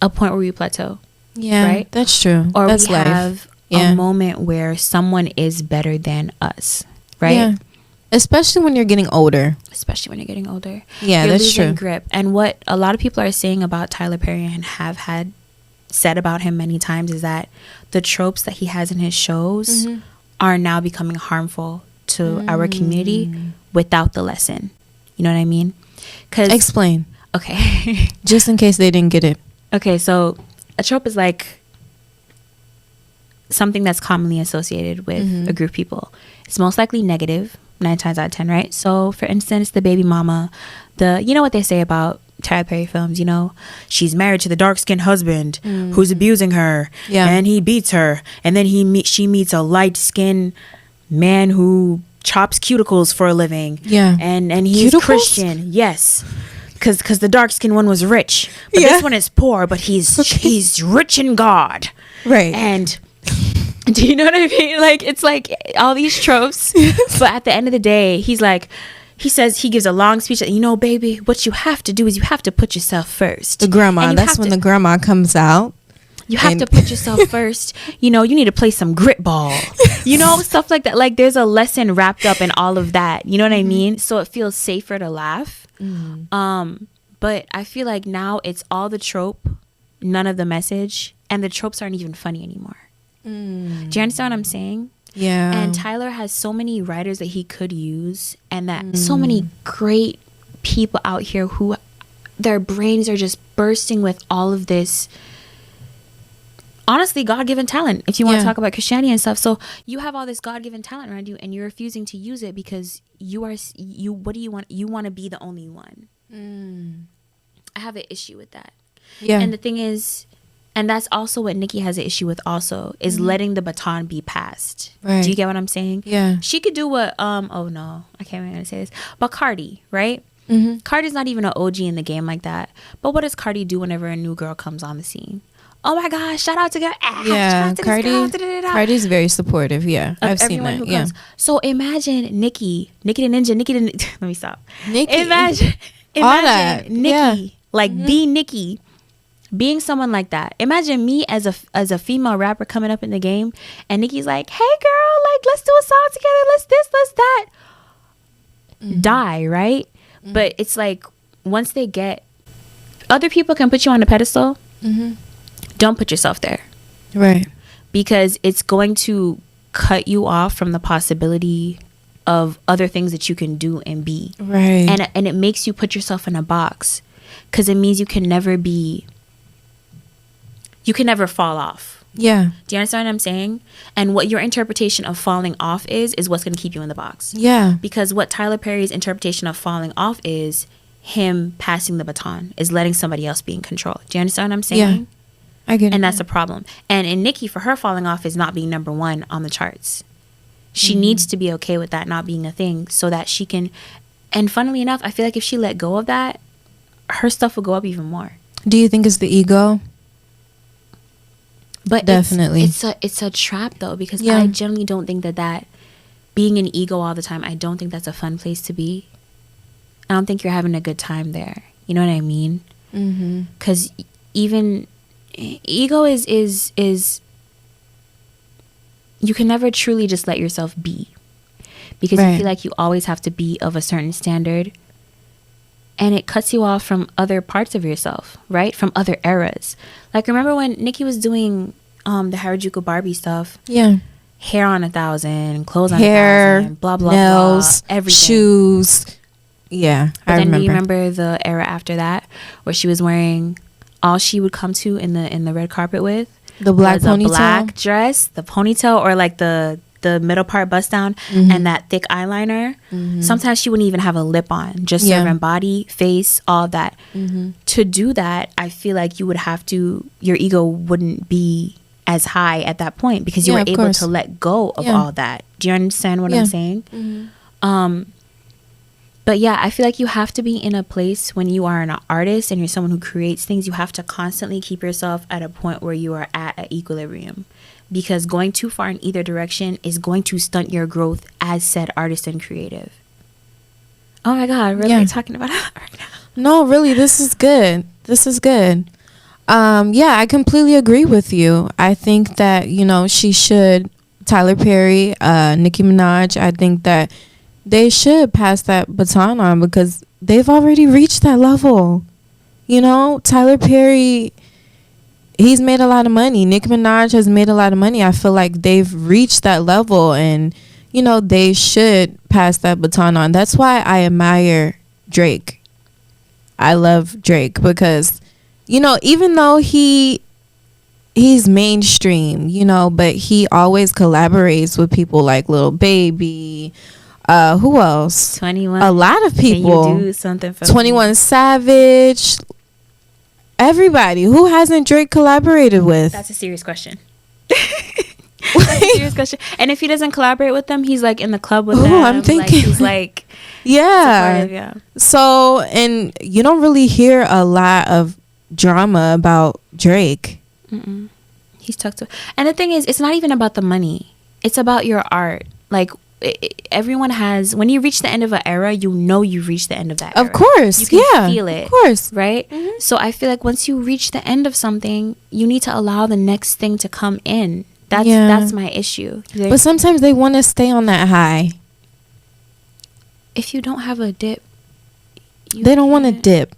[SPEAKER 2] point where we plateau.
[SPEAKER 1] Yeah,
[SPEAKER 2] right?
[SPEAKER 1] That's true.
[SPEAKER 2] Or
[SPEAKER 1] that's
[SPEAKER 2] we have a moment where someone is better than us, right? Yeah.
[SPEAKER 1] Especially when you're getting older.
[SPEAKER 2] Yeah,
[SPEAKER 1] you're that's true.
[SPEAKER 2] Grip. And what a lot of people are saying about Tyler Perry and have had said about him many times is that the tropes that he has in his shows are now becoming harmful to our community without the lesson. You know what I mean?
[SPEAKER 1] Explain.
[SPEAKER 2] Okay.
[SPEAKER 1] Just in case they didn't get it.
[SPEAKER 2] Okay, so a trope is like something that's commonly associated with a group of people. It's most likely negative, 9 times out of 10, right? So, for instance, the baby mama, you know what they say about Tyler Perry films, you know, she's married to the dark-skinned husband who's abusing her, and he beats her, and then she meets a light-skinned man who chops cuticles for a living, and he's cuticles? Christian, yes. Because the dark-skinned one was rich, but this one is poor, but he's rich in God,
[SPEAKER 1] right?
[SPEAKER 2] And do you know what I mean? Like, it's like all these tropes, but at the end of the day, he gives a long speech that, you know, baby, what you have to do is you have to put yourself first.
[SPEAKER 1] The grandma, that's when the grandma comes out.
[SPEAKER 2] You have to put yourself first. You know, you need to play some grit ball. You know, stuff like that. Like, there's a lesson wrapped up in all of that. You know what I mean? So it feels safer to laugh. But I feel like now it's all the trope, none of the message, and the tropes aren't even funny anymore. Do you understand what I'm saying?
[SPEAKER 1] Yeah.
[SPEAKER 2] And Tyler has so many writers that he could use, and that so many great people out here who their brains are just bursting with all of this, honestly, God-given talent, if you want to talk about Christianity and stuff. So you have all this God-given talent around you, and you're refusing to use it because what do you want? You want to be the only one. I have an issue with that.
[SPEAKER 1] Yeah.
[SPEAKER 2] And the thing is, and that's also what Nicki has an issue with also, is letting the baton be passed.
[SPEAKER 1] Right.
[SPEAKER 2] Do you get what I'm saying?
[SPEAKER 1] Yeah.
[SPEAKER 2] She could do what, oh no, I can't even say this. But Cardi, right? Cardi's not even an OG in the game like that. But what does Cardi do whenever a new girl comes on the scene? Oh my gosh, shout out to girl.
[SPEAKER 1] Yeah, Cardi's very supportive. Yeah, I've seen that. Yeah.
[SPEAKER 2] So imagine Nicki the Ninja, let me stop.
[SPEAKER 1] Nicki.
[SPEAKER 2] Imagine
[SPEAKER 1] all that.
[SPEAKER 2] Nicki, like being Nicki, being someone like that. Imagine me as a female rapper coming up in the game, and Nicki's like, "Hey girl, like let's do a song together. Let's this, let's that." Die, right? But it's like once they get, other people can put you on a pedestal. Don't put yourself there.
[SPEAKER 1] Right.
[SPEAKER 2] Because it's going to cut you off from the possibility of other things that you can do and be.
[SPEAKER 1] Right.
[SPEAKER 2] And it makes you put yourself in a box, because it means you can never fall off.
[SPEAKER 1] Yeah.
[SPEAKER 2] Do you understand what I'm saying? And what your interpretation of falling off is what's going to keep you in the box.
[SPEAKER 1] Yeah.
[SPEAKER 2] Because what Tyler Perry's interpretation of falling off is him passing the baton, is letting somebody else be in control. Do you understand what I'm saying?
[SPEAKER 1] Yeah. I get it.
[SPEAKER 2] And that's a problem. And in Nicki, for her, falling off is not being number one on the charts. She needs to be okay with that not being a thing, so that she can. And funnily enough, I feel like if she let go of that, her stuff will go up even more.
[SPEAKER 1] Do you think it's the ego?
[SPEAKER 2] But
[SPEAKER 1] definitely,
[SPEAKER 2] it's a trap though, because I generally don't think that being an ego all the time, I don't think that's a fun place to be. I don't think you're having a good time there. You know what I mean? Because even ego is you can never truly just let yourself be, because you feel like you always have to be of a certain standard, and it cuts you off from other parts of yourself, right? From other eras. Like, remember when Nicki was doing the Harajuku Barbie stuff?
[SPEAKER 1] Yeah.
[SPEAKER 2] Hair on 1,000, clothes on
[SPEAKER 1] hair,
[SPEAKER 2] 1,000, blah blah
[SPEAKER 1] nails,
[SPEAKER 2] blah, everything,
[SPEAKER 1] shoes. Yeah,
[SPEAKER 2] but then do you remember the era after that, where she was wearing, all she would come to in the red carpet with
[SPEAKER 1] the black ponytail,
[SPEAKER 2] black dress, the ponytail, or like the middle part bust down, and that thick eyeliner. Sometimes she wouldn't even have a lip on, just serving body, face, all that. To do that, I feel like you would have to, your ego wouldn't be as high at that point, because you were able to let go of all that. Do you understand what I'm saying? But yeah, I feel like you have to be in a place when you are an artist and you're someone who creates things, you have to constantly keep yourself at a point where you are at an equilibrium, because going too far in either direction is going to stunt your growth as said artist and creative. Oh my God, really talking about it right now?
[SPEAKER 1] No, really, this is good. This is good. Yeah, I completely agree with you. I think that, she should, Tyler Perry, Nicki Minaj, I think that they should pass that baton on, because they've already reached that level. Tyler Perry, he's made a lot of money. Nicki Minaj has made a lot of money. I feel like they've reached that level, and, they should pass that baton on. That's why I admire Drake. I love Drake because, even though he's mainstream, but he always collaborates with people like Lil Baby. Who else?
[SPEAKER 2] 21.
[SPEAKER 1] A lot of people.
[SPEAKER 2] Can you do something for
[SPEAKER 1] 21
[SPEAKER 2] me?
[SPEAKER 1] Savage. Everybody. Who hasn't Drake collaborated with?
[SPEAKER 2] That's a serious question. That's a serious question. And if he doesn't collaborate with them, he's like in the club with them.
[SPEAKER 1] I'm thinking.
[SPEAKER 2] Like, he's like,
[SPEAKER 1] yeah. So, and you don't really hear a lot of drama about Drake.
[SPEAKER 2] He's tucked to. And the thing is, it's not even about the money. It's about your art. Like, everyone has, when you reach the end of an era, you've reached the end of that era.
[SPEAKER 1] Of course.
[SPEAKER 2] You can feel it.
[SPEAKER 1] Of course.
[SPEAKER 2] Right? So I feel like once you reach the end of something, you need to allow the next thing to come in. That's my issue.
[SPEAKER 1] But sometimes they want to stay on that high.
[SPEAKER 2] If you don't have a dip,
[SPEAKER 1] they don't want to dip.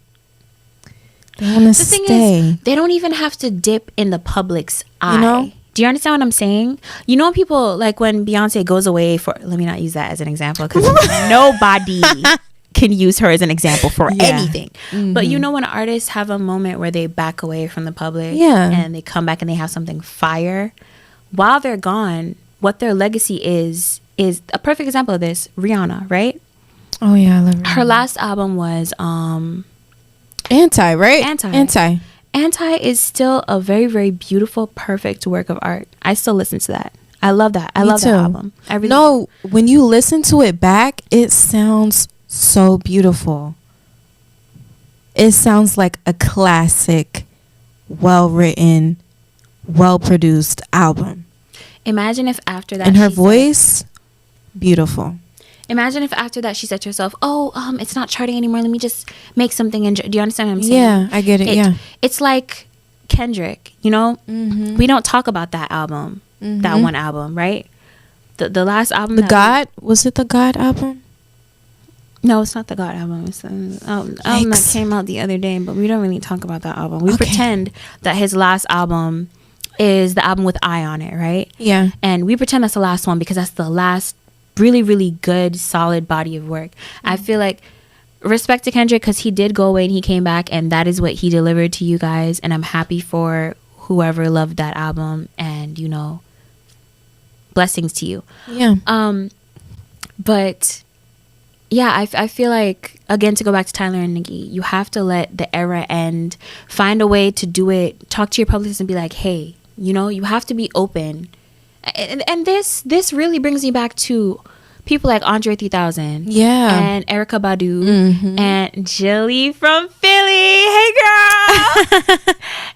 [SPEAKER 1] They want to stay.
[SPEAKER 2] Thing is, they don't even have to dip in the public's eye. Do you understand what I'm saying? When people, like when Beyonce goes away for, let me not use that as an example, because nobody can use her as an example for anything. But when artists have a moment where they back away from the public and they come back and they have something fire, while they're gone, what their legacy is a perfect example of this. Rihanna, right?
[SPEAKER 1] Oh yeah, I love Rihanna.
[SPEAKER 2] Her last album was
[SPEAKER 1] Anti, right?
[SPEAKER 2] Anti. Anti is still a very, very beautiful, perfect work of art. I still listen to that. I love that. I love that album. I really do.
[SPEAKER 1] When you listen to it back, it sounds so beautiful. It sounds like a classic, well-written, well-produced album.
[SPEAKER 2] Imagine if after that,
[SPEAKER 1] and her voice, beautiful.
[SPEAKER 2] Imagine if after that she said to herself, "Oh, it's not charting anymore. Let me just make something." Do you understand what I'm saying?
[SPEAKER 1] Yeah, I get it.
[SPEAKER 2] It's like Kendrick. You know, we don't talk about that album, that one album, right? The last album,
[SPEAKER 1] was it the God album?
[SPEAKER 2] No, it's not the God album. It's the album that came out the other day, but we don't really talk about that album. We pretend that his last album is the album with I on it, right?
[SPEAKER 1] Yeah.
[SPEAKER 2] And we pretend that's the last one because that's the last really, really good, solid body of work. I feel like, respect to Kendrick, because he did go away and he came back, and that is what he delivered to you guys. And I'm happy for whoever loved that album, and, you know, blessings to you.
[SPEAKER 1] Yeah.
[SPEAKER 2] But yeah, I feel like, again, to go back to Tyler and Nicki, you have to let the era end, find a way to do it, talk to your publicist and be like, hey, you know, you have to be open. And this really brings me back to people like Andre 3000, and Erykah Badu, and Jilly from Philly, hey girl,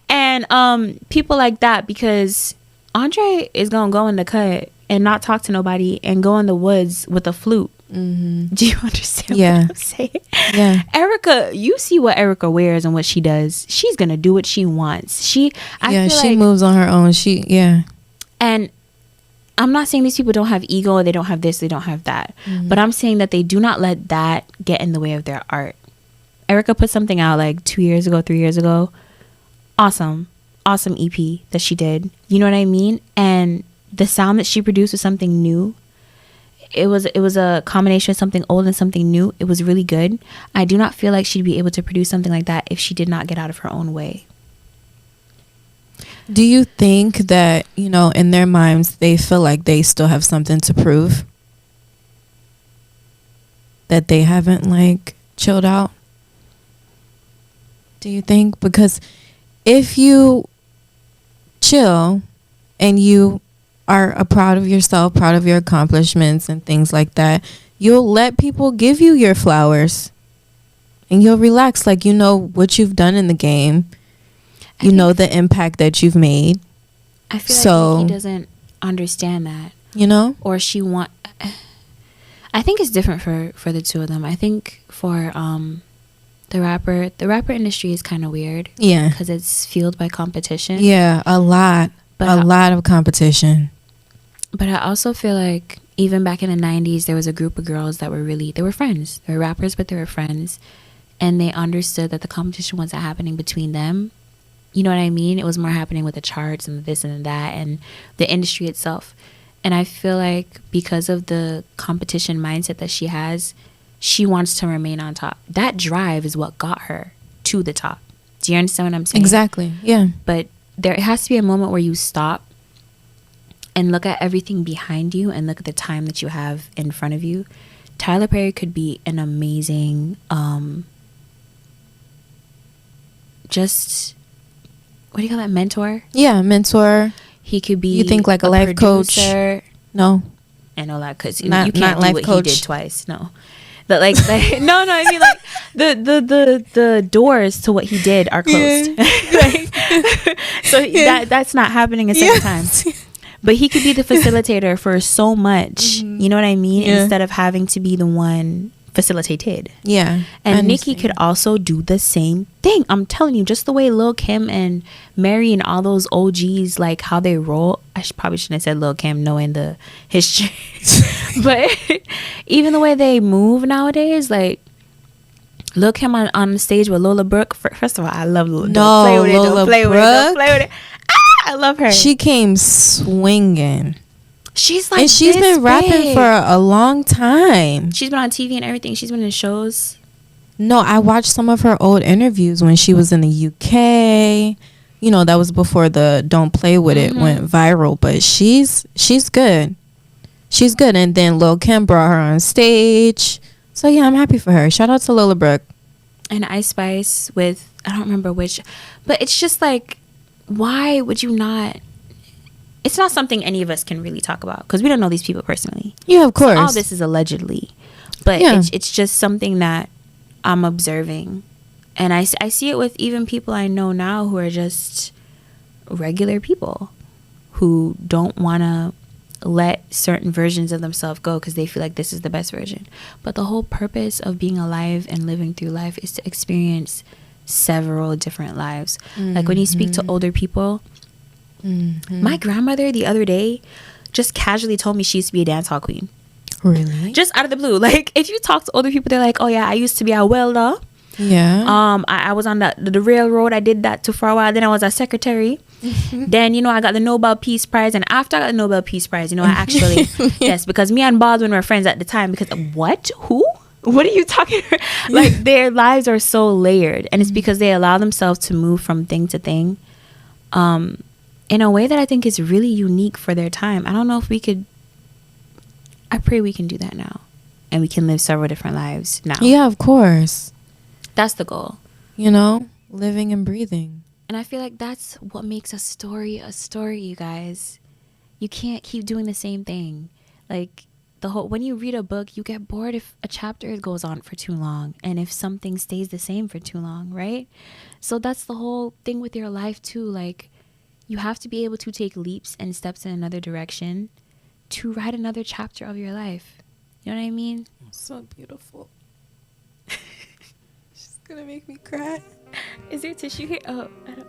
[SPEAKER 2] and people like that, because Andre is gonna go in the cut and not talk to nobody and go in the woods with a flute. Do you understand what I'm saying?
[SPEAKER 1] Yeah.
[SPEAKER 2] Erykah, you see what Erykah wears and what she does. She's gonna do what she wants. She
[SPEAKER 1] moves on her own.
[SPEAKER 2] And I'm not saying these people don't have ego, they don't have this, they don't have that. But I'm saying that they do not let that get in the way of their art. Erykah put something out like 3 years ago. Awesome EP that she did. You know what I mean? And the sound that she produced was something new. It was a combination of something old and something new. It was really good. I do not feel like she'd be able to produce something like that if she did not get out of her own way.
[SPEAKER 1] Do you think that, you know, in their minds, they feel like they still have something to prove? That they haven't, like, chilled out? Do you think? Because if you chill and you are proud of yourself, proud of your accomplishments and things like that, you'll let people give you your flowers. And you'll relax, like, you know what you've done in the game. You know the impact that you've made.
[SPEAKER 2] I feel like Nicki doesn't understand that.
[SPEAKER 1] You know?
[SPEAKER 2] Or I think it's different for the two of them. I think for the rapper industry is kind of weird.
[SPEAKER 1] Yeah.
[SPEAKER 2] Because it's fueled by competition.
[SPEAKER 1] Yeah, a lot. A lot of competition.
[SPEAKER 2] But I also feel like even back in the 90s, there was a group of girls that they were friends. They were rappers, but they were friends. And they understood that the competition wasn't happening between them. You know what I mean? It was more happening with the charts and this and that and the industry itself. And I feel like because of the competition mindset that she has, she wants to remain on top. That drive is what got her to the top. Do you understand what I'm saying?
[SPEAKER 1] Exactly. Yeah.
[SPEAKER 2] But there has to be a moment where you stop and look at everything behind you and look at the time that you have in front of you. Tyler Perry could be an amazing, what do you call that? Mentor?
[SPEAKER 1] Yeah, mentor.
[SPEAKER 2] He could be.
[SPEAKER 1] You think like a life
[SPEAKER 2] producer.
[SPEAKER 1] coach? No.
[SPEAKER 2] I know that because you
[SPEAKER 1] not
[SPEAKER 2] can't do
[SPEAKER 1] life
[SPEAKER 2] what
[SPEAKER 1] coach.
[SPEAKER 2] He did twice. No. But like no, I mean like the doors to what he did are closed. Yeah. So that's not happening a second time. But he could be the facilitator for so much. You know what I mean? Yeah. Instead of having to be the one facilitated.
[SPEAKER 1] Yeah.
[SPEAKER 2] And Nicki could also do the same thing. I'm telling you, just the way Lil Kim and Mary and all those OGs, like how they roll. I probably shouldn't have said Lil Kim knowing the history. But even the way they move nowadays, like Lil Kim on the stage with Lola Brooke. First of all, I love Lola.
[SPEAKER 1] No, Lola Brooke.
[SPEAKER 2] Don't play with it. I love her.
[SPEAKER 1] She came swinging.
[SPEAKER 2] She's like,
[SPEAKER 1] and she's been rapping for a long time.
[SPEAKER 2] She's been on TV and everything. She's been in shows.
[SPEAKER 1] No, I watched some of her old interviews when she was in the UK. You know, that was before the "Don't Play With It" went viral. But she's good. She's good. And then Lil Kim brought her on stage. So yeah, I'm happy for her. Shout out to Lola Brooke.
[SPEAKER 2] and Ice Spice with, I don't remember which, but it's just like, why would you not? It's not something any of us can really talk about because we don't know these people personally.
[SPEAKER 1] Yeah, of course.
[SPEAKER 2] So all this is allegedly, but
[SPEAKER 1] Yeah.
[SPEAKER 2] it's just something that I'm observing, and I see it with even people I know now who are just regular people who don't want to let certain versions of themselves go because they feel like this is the best version. But the whole purpose of being alive and living through life is to experience several different lives. Like when you speak to older people, my grandmother the other day just casually told me she used to be a dance hall queen.
[SPEAKER 1] Really?
[SPEAKER 2] Just out of the blue. Like if you talk to older people, they're like, oh yeah, I used to be a welder.
[SPEAKER 1] Yeah.
[SPEAKER 2] I was on the railroad. I did that too for a while. Then I was a secretary. Then, you know, I got the Nobel Peace Prize. And after I got the Nobel Peace Prize, you know, I actually, yes, because me and Baldwin were friends at the time. Because what? Who? What are you talking about? Like their lives are so layered. And it's because they allow themselves to move from thing to thing in a way that I think is really unique for their time. I don't know if we could, I pray we can do that now. And we can live several different lives now.
[SPEAKER 1] Yeah, of course.
[SPEAKER 2] That's the goal.
[SPEAKER 1] You know, living and breathing.
[SPEAKER 2] And I feel like that's what makes a story, you guys. You can't keep doing the same thing. Like when you read a book, you get bored if a chapter goes on for too long and if something stays the same for too long, right? So that's the whole thing with your life too. Like you have to be able to take leaps and steps in another direction to write another chapter of your life. You know what I mean?
[SPEAKER 1] So beautiful. She's gonna make me cry.
[SPEAKER 2] Is there tissue here? Oh, I don't.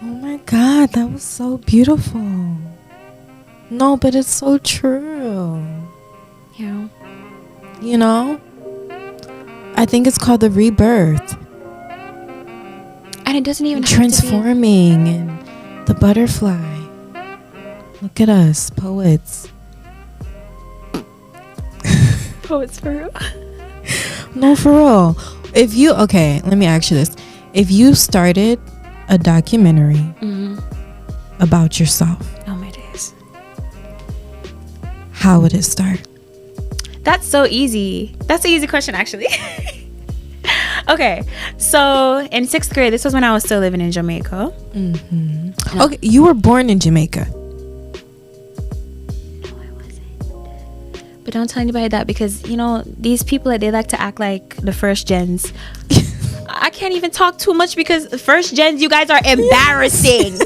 [SPEAKER 1] Oh my God, that was so beautiful. No, but it's so true.
[SPEAKER 2] Yeah.
[SPEAKER 1] You know? I think it's called the rebirth.
[SPEAKER 2] And it doesn't even
[SPEAKER 1] transforming and the butterfly. Look at us, poets.
[SPEAKER 2] Poets for real?
[SPEAKER 1] No, for real. Okay, let me ask you this. If you started a documentary about yourself,
[SPEAKER 2] oh my days,
[SPEAKER 1] how would it start?
[SPEAKER 2] That's so easy. That's an easy question, actually. Okay, so in 6th grade, this was when I was still living in Jamaica.
[SPEAKER 1] No. Okay, you were born in Jamaica.
[SPEAKER 2] But don't tell anybody that because, you know, these people, they like to act like the first gens. I can't even talk too much because the first gens, you guys are embarrassing.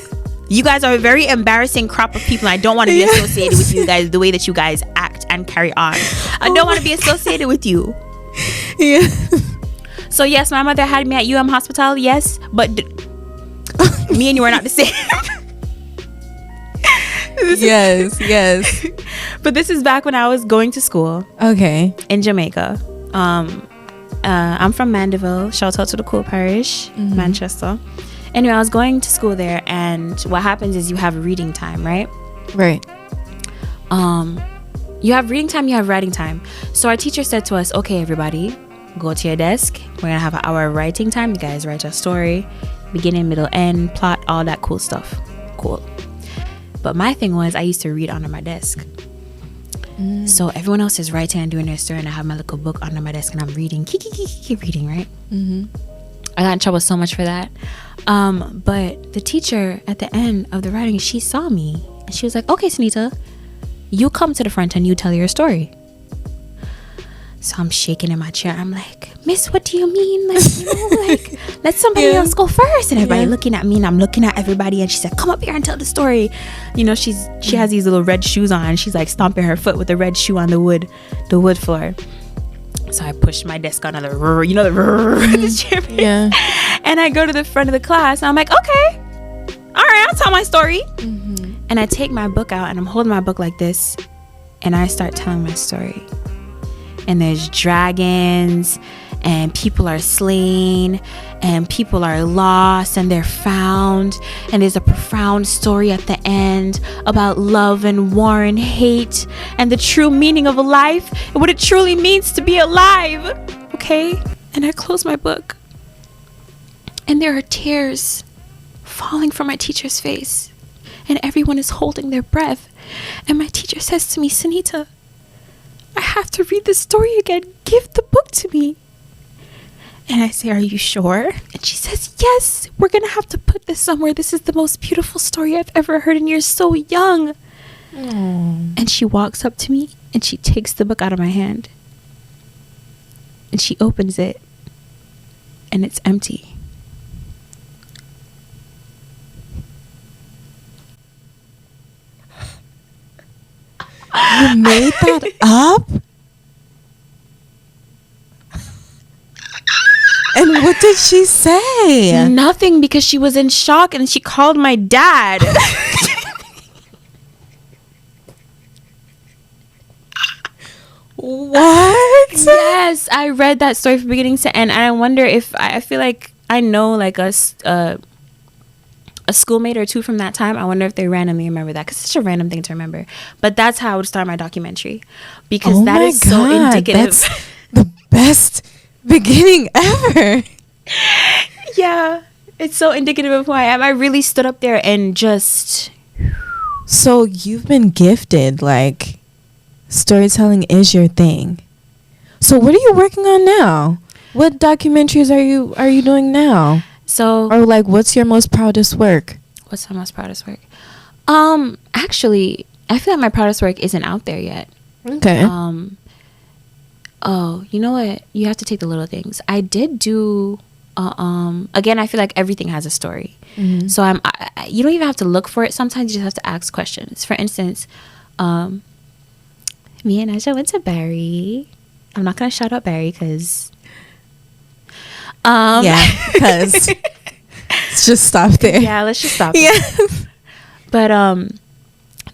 [SPEAKER 2] You guys are a very embarrassing crop of people. I don't want to be associated with you guys the way that you guys act and carry on. I don't want to be associated with you.
[SPEAKER 1] Yeah.
[SPEAKER 2] So, yes, my mother had me at UM Hospital, yes, but me and you are not the same. Yes. But this is back when I was going to school.
[SPEAKER 1] Okay.
[SPEAKER 2] In Jamaica. I'm from Mandeville. Shout out to the cool parish, Manchester. Anyway, I was going to school there, and what happens is you have reading time, right?
[SPEAKER 1] Right.
[SPEAKER 2] You have reading time, you have writing time. So our teacher said to us, okay, everybody, go to your desk. We're going to have an hour of writing time. You guys write a story, beginning, middle, end, plot, all that cool stuff. Cool. But my thing was I used to read under my desk. So everyone else is writing and doing their story, and I have my little book under my desk and I'm reading. Keep reading, right? I got in trouble so much for that. But the teacher at the end of the writing, she saw me and she was like, okay, Nita, you come to the front and you tell your story. So I'm shaking in my chair. I'm like, Miss, what do you mean? Like, you know, like, let somebody else go first. And everybody looking at me, and I'm looking at everybody. And she said, come up here and tell the story. You know, she has these little red shoes on. And she's like stomping her foot with the red shoe on the wood floor. So I pushed my desk on the chair.
[SPEAKER 1] Yeah.
[SPEAKER 2] And I go to the front of the class. And I'm like, okay, all right, I'll tell my story. And I take my book out, and I'm holding my book like this. And I start telling my story. And there's dragons, and people are slain, and people are lost, and they're found, and there's a profound story at the end about love and war and hate, and the true meaning of life, and what it truly means to be alive. Okay? And I close my book, and there are tears falling from my teacher's face, and everyone is holding their breath, and my teacher says to me, Sunita, I have to read this story again. Give the book to me. And I say, are you sure? And she says, yes, we're going to have to put this somewhere. This is the most beautiful story I've ever heard, and you're so young. And she walks up to me and she takes the book out of my hand. And she opens it. And it's empty.
[SPEAKER 1] You made that up? And what did she say?
[SPEAKER 2] Nothing, because she was in shock, and she called my dad.
[SPEAKER 1] What?
[SPEAKER 2] Yes, I read that story from beginning to end, and I wonder if I feel like I know like a schoolmate or two from that time. I wonder if they randomly remember that, because it's such a random thing to remember. But that's how I would start my documentary, because that is so indicative.
[SPEAKER 1] That's the best beginning ever.
[SPEAKER 2] Yeah, it's so indicative of who I am. I really stood up there and just...
[SPEAKER 1] So you've been gifted, like, storytelling is your thing. So what are you working on now? What documentaries are you doing now?
[SPEAKER 2] So,
[SPEAKER 1] or like, what's your most proudest work?
[SPEAKER 2] What's my most proudest work? Actually, I feel like my proudest work isn't out there yet.
[SPEAKER 1] Okay.
[SPEAKER 2] Oh, you know what? You have to take the little things. I did do. Again, I feel like everything has a story. Mm-hmm. So you don't even have to look for it. Sometimes you just have to ask questions. For instance, me and Aja went to Barry. I'm not gonna shout out Barry because.
[SPEAKER 1] Because let's just stop there.
[SPEAKER 2] Yeah, let's just stop. Yeah. But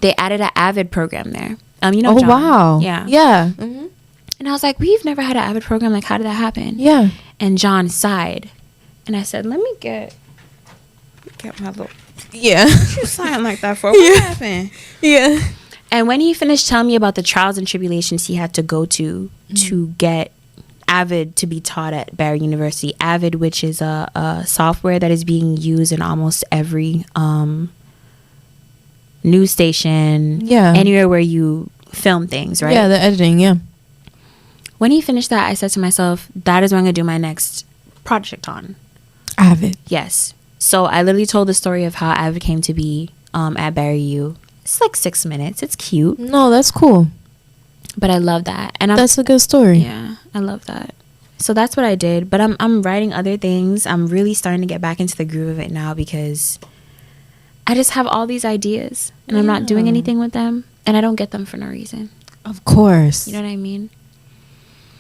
[SPEAKER 2] they added an Avid program there. You know.
[SPEAKER 1] Oh,
[SPEAKER 2] John.
[SPEAKER 1] wow.
[SPEAKER 2] Yeah.
[SPEAKER 1] Yeah. Mm-hmm.
[SPEAKER 2] And I was like, we've never had an Avid program. Like, how did that happen?
[SPEAKER 1] Yeah.
[SPEAKER 2] And John sighed. And I said, let me get my little...
[SPEAKER 1] Yeah.
[SPEAKER 2] What you sighing like that for? What happened?
[SPEAKER 1] Yeah.
[SPEAKER 2] And when he finished telling me about the trials and tribulations he had to go to get Avid to be taught at Barry University. Avid, which is a software that is being used in almost every news station. Yeah. Anywhere where you film things, right?
[SPEAKER 1] Yeah, the editing, yeah.
[SPEAKER 2] When he finished that, I said to myself, that is what I'm going to do my next project on.
[SPEAKER 1] Avid.
[SPEAKER 2] Yes. So I literally told the story of how Avid came to be at Barry U. It's like 6 minutes. It's cute.
[SPEAKER 1] No, that's cool.
[SPEAKER 2] But I love that. And
[SPEAKER 1] that's a good story.
[SPEAKER 2] Yeah, I love that. So that's what I did. But I'm writing other things. I'm really starting to get back into the groove of it now, because I just have all these ideas and I'm not doing anything with them, and I don't get them for no reason.
[SPEAKER 1] Of course.
[SPEAKER 2] You know what I mean?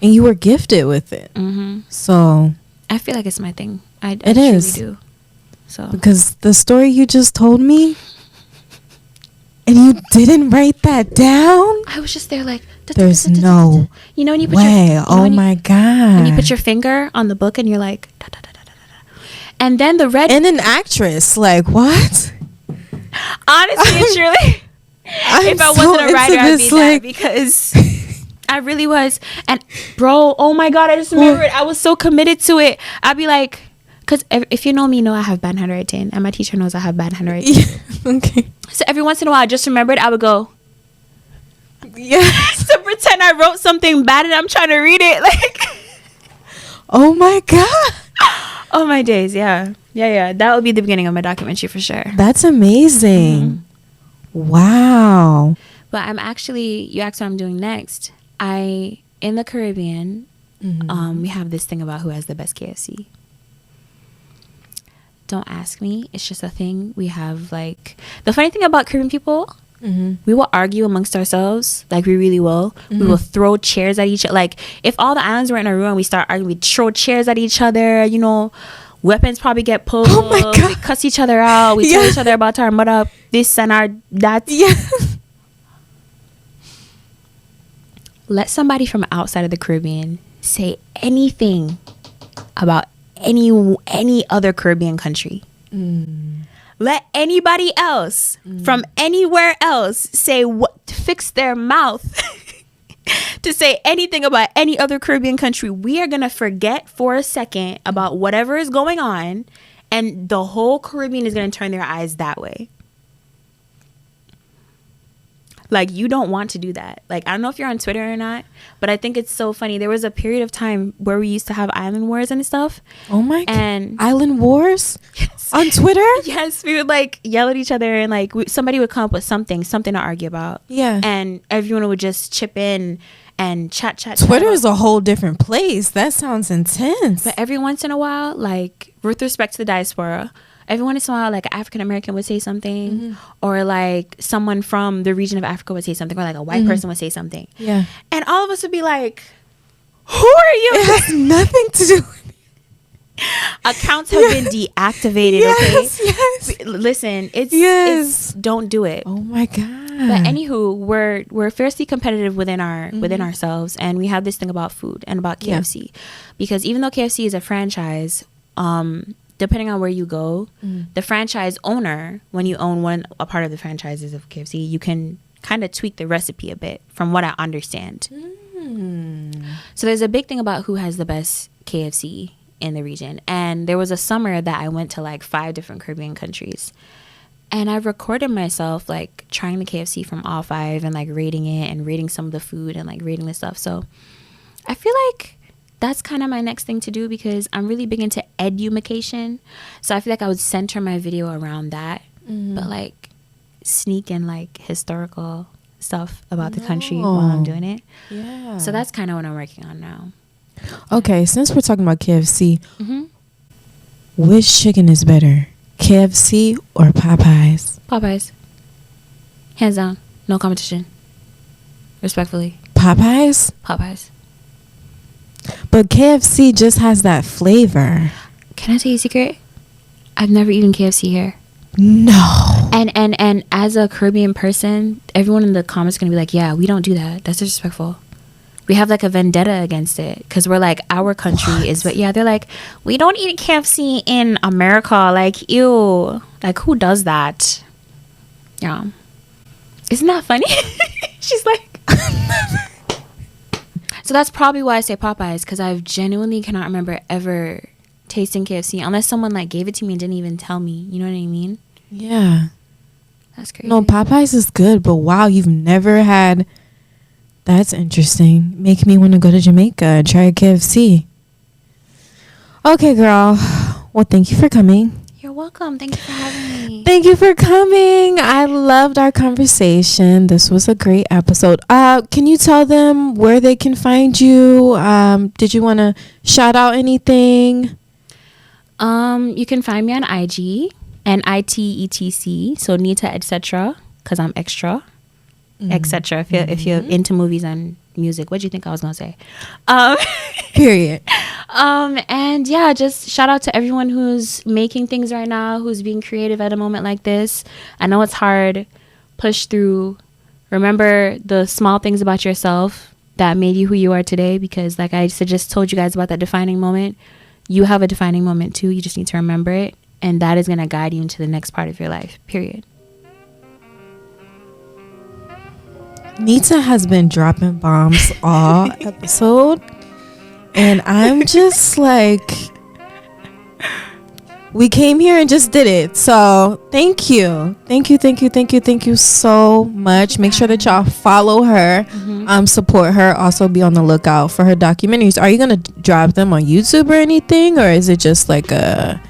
[SPEAKER 1] And you were gifted with it.
[SPEAKER 2] Mm-hmm.
[SPEAKER 1] So
[SPEAKER 2] I feel like it's my thing. I
[SPEAKER 1] it is.
[SPEAKER 2] Truly do. So
[SPEAKER 1] because the story you just told me, and you didn't write that down.
[SPEAKER 2] I was just there like,
[SPEAKER 1] there's no
[SPEAKER 2] you know when you put
[SPEAKER 1] way. Oh my god!
[SPEAKER 2] When you put your finger on the book and you're like, da, da, da, da, da, da. And then the red
[SPEAKER 1] and an actress like what?
[SPEAKER 2] Honestly, and truly, if I wasn't a writer, I'd be like, that, because I really was. And bro, oh my god, I just remembered. I was so committed to it. I'd be like, because if you know me, you know I have bad handwriting, and my teacher knows I have bad handwriting.
[SPEAKER 1] Yeah, okay.
[SPEAKER 2] So every once in a while, I just remembered. I would go,
[SPEAKER 1] yes,
[SPEAKER 2] to pretend I wrote something bad and I'm trying to read it. Like,
[SPEAKER 1] oh my god.
[SPEAKER 2] Oh my days, yeah. That would be the beginning of my documentary for sure.
[SPEAKER 1] That's amazing. Mm-hmm. Wow.
[SPEAKER 2] But I'm actually, you asked what I'm doing next. In the Caribbean, we have this thing about who has the best KFC. Don't ask me. It's just a thing. We have like, the funny thing about Caribbean people, we will argue amongst ourselves. Like, we really will. We will throw chairs at each other. Like, if all the islands were in a room and we start arguing, we throw chairs at each other, you know. Weapons probably get pulled.
[SPEAKER 1] Oh my god.
[SPEAKER 2] We cuss each other out. We tell each other about our mother, this and our that.
[SPEAKER 1] Yeah.
[SPEAKER 2] Let somebody from outside of the Caribbean say anything about any other Caribbean country. Let anybody else from anywhere else say what, fix their mouth to say anything about any other Caribbean country. We are going to forget for a second about whatever is going on, and the whole Caribbean is going to turn their eyes that way. Like, you don't want to do that. Like, I don't know if you're on Twitter or not, but I think it's so funny. There was a period of time where we used to have island wars and stuff.
[SPEAKER 1] Oh my God.
[SPEAKER 2] And
[SPEAKER 1] Island wars? Yes. On Twitter?
[SPEAKER 2] Yes, we would like yell at each other, and like somebody would come up with something to argue about.
[SPEAKER 1] Yeah.
[SPEAKER 2] And everyone would just chip in and chat.
[SPEAKER 1] Twitter is a whole different place. That sounds intense.
[SPEAKER 2] But every once in a while, like, with respect to the diaspora, every once in a while, like, an African American would say something, or like someone from the region of Africa would say something, or like a white person would say something.
[SPEAKER 1] Yeah.
[SPEAKER 2] And all of us would be like, who are you?
[SPEAKER 1] It has nothing to do with
[SPEAKER 2] Accounts have been deactivated.
[SPEAKER 1] Yes,
[SPEAKER 2] Okay.
[SPEAKER 1] yes.
[SPEAKER 2] Listen, it's don't do it.
[SPEAKER 1] Oh my God.
[SPEAKER 2] But anywho, we're fiercely competitive within ourselves, and we have this thing about food and about KFC, because even though KFC is a franchise, depending on where you go, the franchise owner, when you own a part of the franchises of KFC, you can kind of tweak the recipe a bit, from what I understand. So there's a big thing about who has the best KFC in the region. And there was a summer that I went to like 5 different Caribbean countries, and I recorded myself like trying the KFC from all 5 and like rating it and rating some of the food and like rating the stuff. So I feel like that's kind of my next thing to do, because I'm really big into edumacation. So I feel like I would center my video around that, but like sneak in like historical stuff about the country while I'm doing it.
[SPEAKER 1] Yeah.
[SPEAKER 2] So that's kind of what I'm working on now.
[SPEAKER 1] Okay, since we're talking about KFC, which chicken is better, KFC or Popeyes?
[SPEAKER 2] Popeyes. Hands down. No competition. Respectfully.
[SPEAKER 1] Popeyes?
[SPEAKER 2] Popeyes.
[SPEAKER 1] But KFC just has that flavor.
[SPEAKER 2] Can I tell you a secret? I've never eaten KFC here.
[SPEAKER 1] No.
[SPEAKER 2] And as a Caribbean person, everyone in the comments is going to be like, yeah, we don't do that. That's disrespectful. We have like a vendetta against it, because we're like, our country is, but yeah, they're like, we don't eat KFC in America. Like, ew. Like, who does that? Yeah. Isn't that funny? She's like, so that's probably why I say Popeyes, because I genuinely cannot remember ever tasting KFC unless someone like gave it to me and didn't even tell me. You know what I mean?
[SPEAKER 1] Yeah.
[SPEAKER 2] That's crazy.
[SPEAKER 1] No, Popeyes is good, but wow, you've never had... That's interesting. Make me want to go to Jamaica and try a KFC. Okay, girl. Well, thank you for coming.
[SPEAKER 2] You're welcome. Thank you for having me.
[SPEAKER 1] Thank you for coming. I loved our conversation. This was a great episode. Can you tell them where they can find you? Did you want to shout out anything?
[SPEAKER 2] You can find me on IG and ITETC. So Nita, etc. Because I'm extra. Etc. If you're into movies and music, what do you think I was gonna say?
[SPEAKER 1] Period.
[SPEAKER 2] And yeah, just shout out to everyone who's making things right now, who's being creative at a moment like this. I know it's hard. Push through. Remember the small things about yourself that made you who you are today, because like I just told you guys about that defining moment. You have a defining moment too. You just need to remember it, and that is gonna guide you into the next part of your life. Period.
[SPEAKER 1] Nita has been dropping bombs all episode, and I'm just like, we came here and just did it. So thank you so much. Make sure that y'all follow her, support her, also be on the lookout for her documentaries. Are you gonna drop them on YouTube or anything, or is it just like a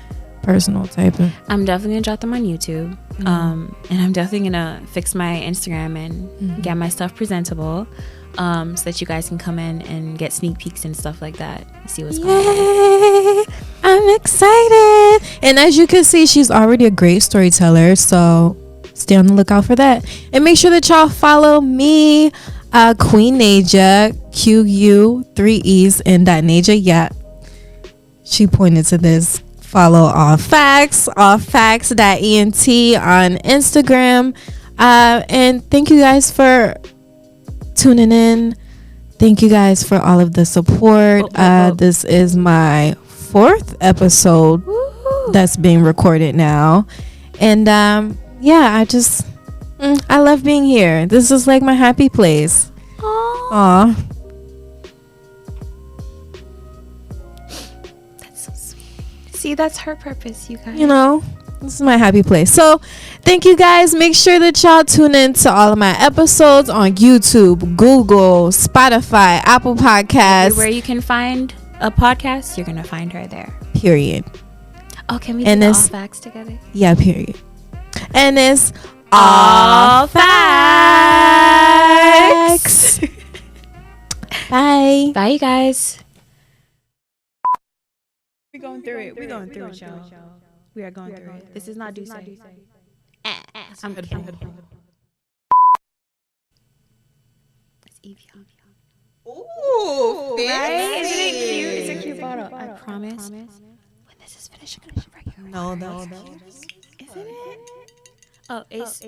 [SPEAKER 1] personal type of...
[SPEAKER 2] I'm definitely gonna drop them on YouTube. And I'm definitely gonna fix my Instagram and get my stuff presentable, so that you guys can come in and get sneak peeks and stuff like that. See what's going on.
[SPEAKER 1] I'm excited. And as you can see, she's already a great storyteller, so stay on the lookout for that. And make sure that y'all follow me, Queen Naja, QU 3 E's and Naja. Yeah, she pointed to this. Follow all facts.ent on Instagram. And thank you guys for tuning in. Thank you guys for all of the support. This is my 4th episode that's being recorded now. And yeah, I love being here. This is like my happy place. Aww.
[SPEAKER 2] See, that's her purpose, you guys.
[SPEAKER 1] You know, This is my happy place. So thank you guys. Make sure that y'all tune in to all of my episodes on YouTube, Google, Spotify, Apple Podcasts.
[SPEAKER 2] Where you can find a podcast, you're gonna find her there.
[SPEAKER 1] Period.
[SPEAKER 2] Oh, can we do all facts together?
[SPEAKER 1] Yeah, period. And it's all facts. Bye.
[SPEAKER 2] Bye, you guys. We're going through it. We're going through it, y'all. We are going through it. This is not do say. I'm kidding. It's Evie.
[SPEAKER 1] Ooh,
[SPEAKER 2] right? Isn't it cute? It's a cute bottle. I promise. When this is finished, I'm gonna put regular.
[SPEAKER 1] No,
[SPEAKER 2] isn't it? Oh, Ace.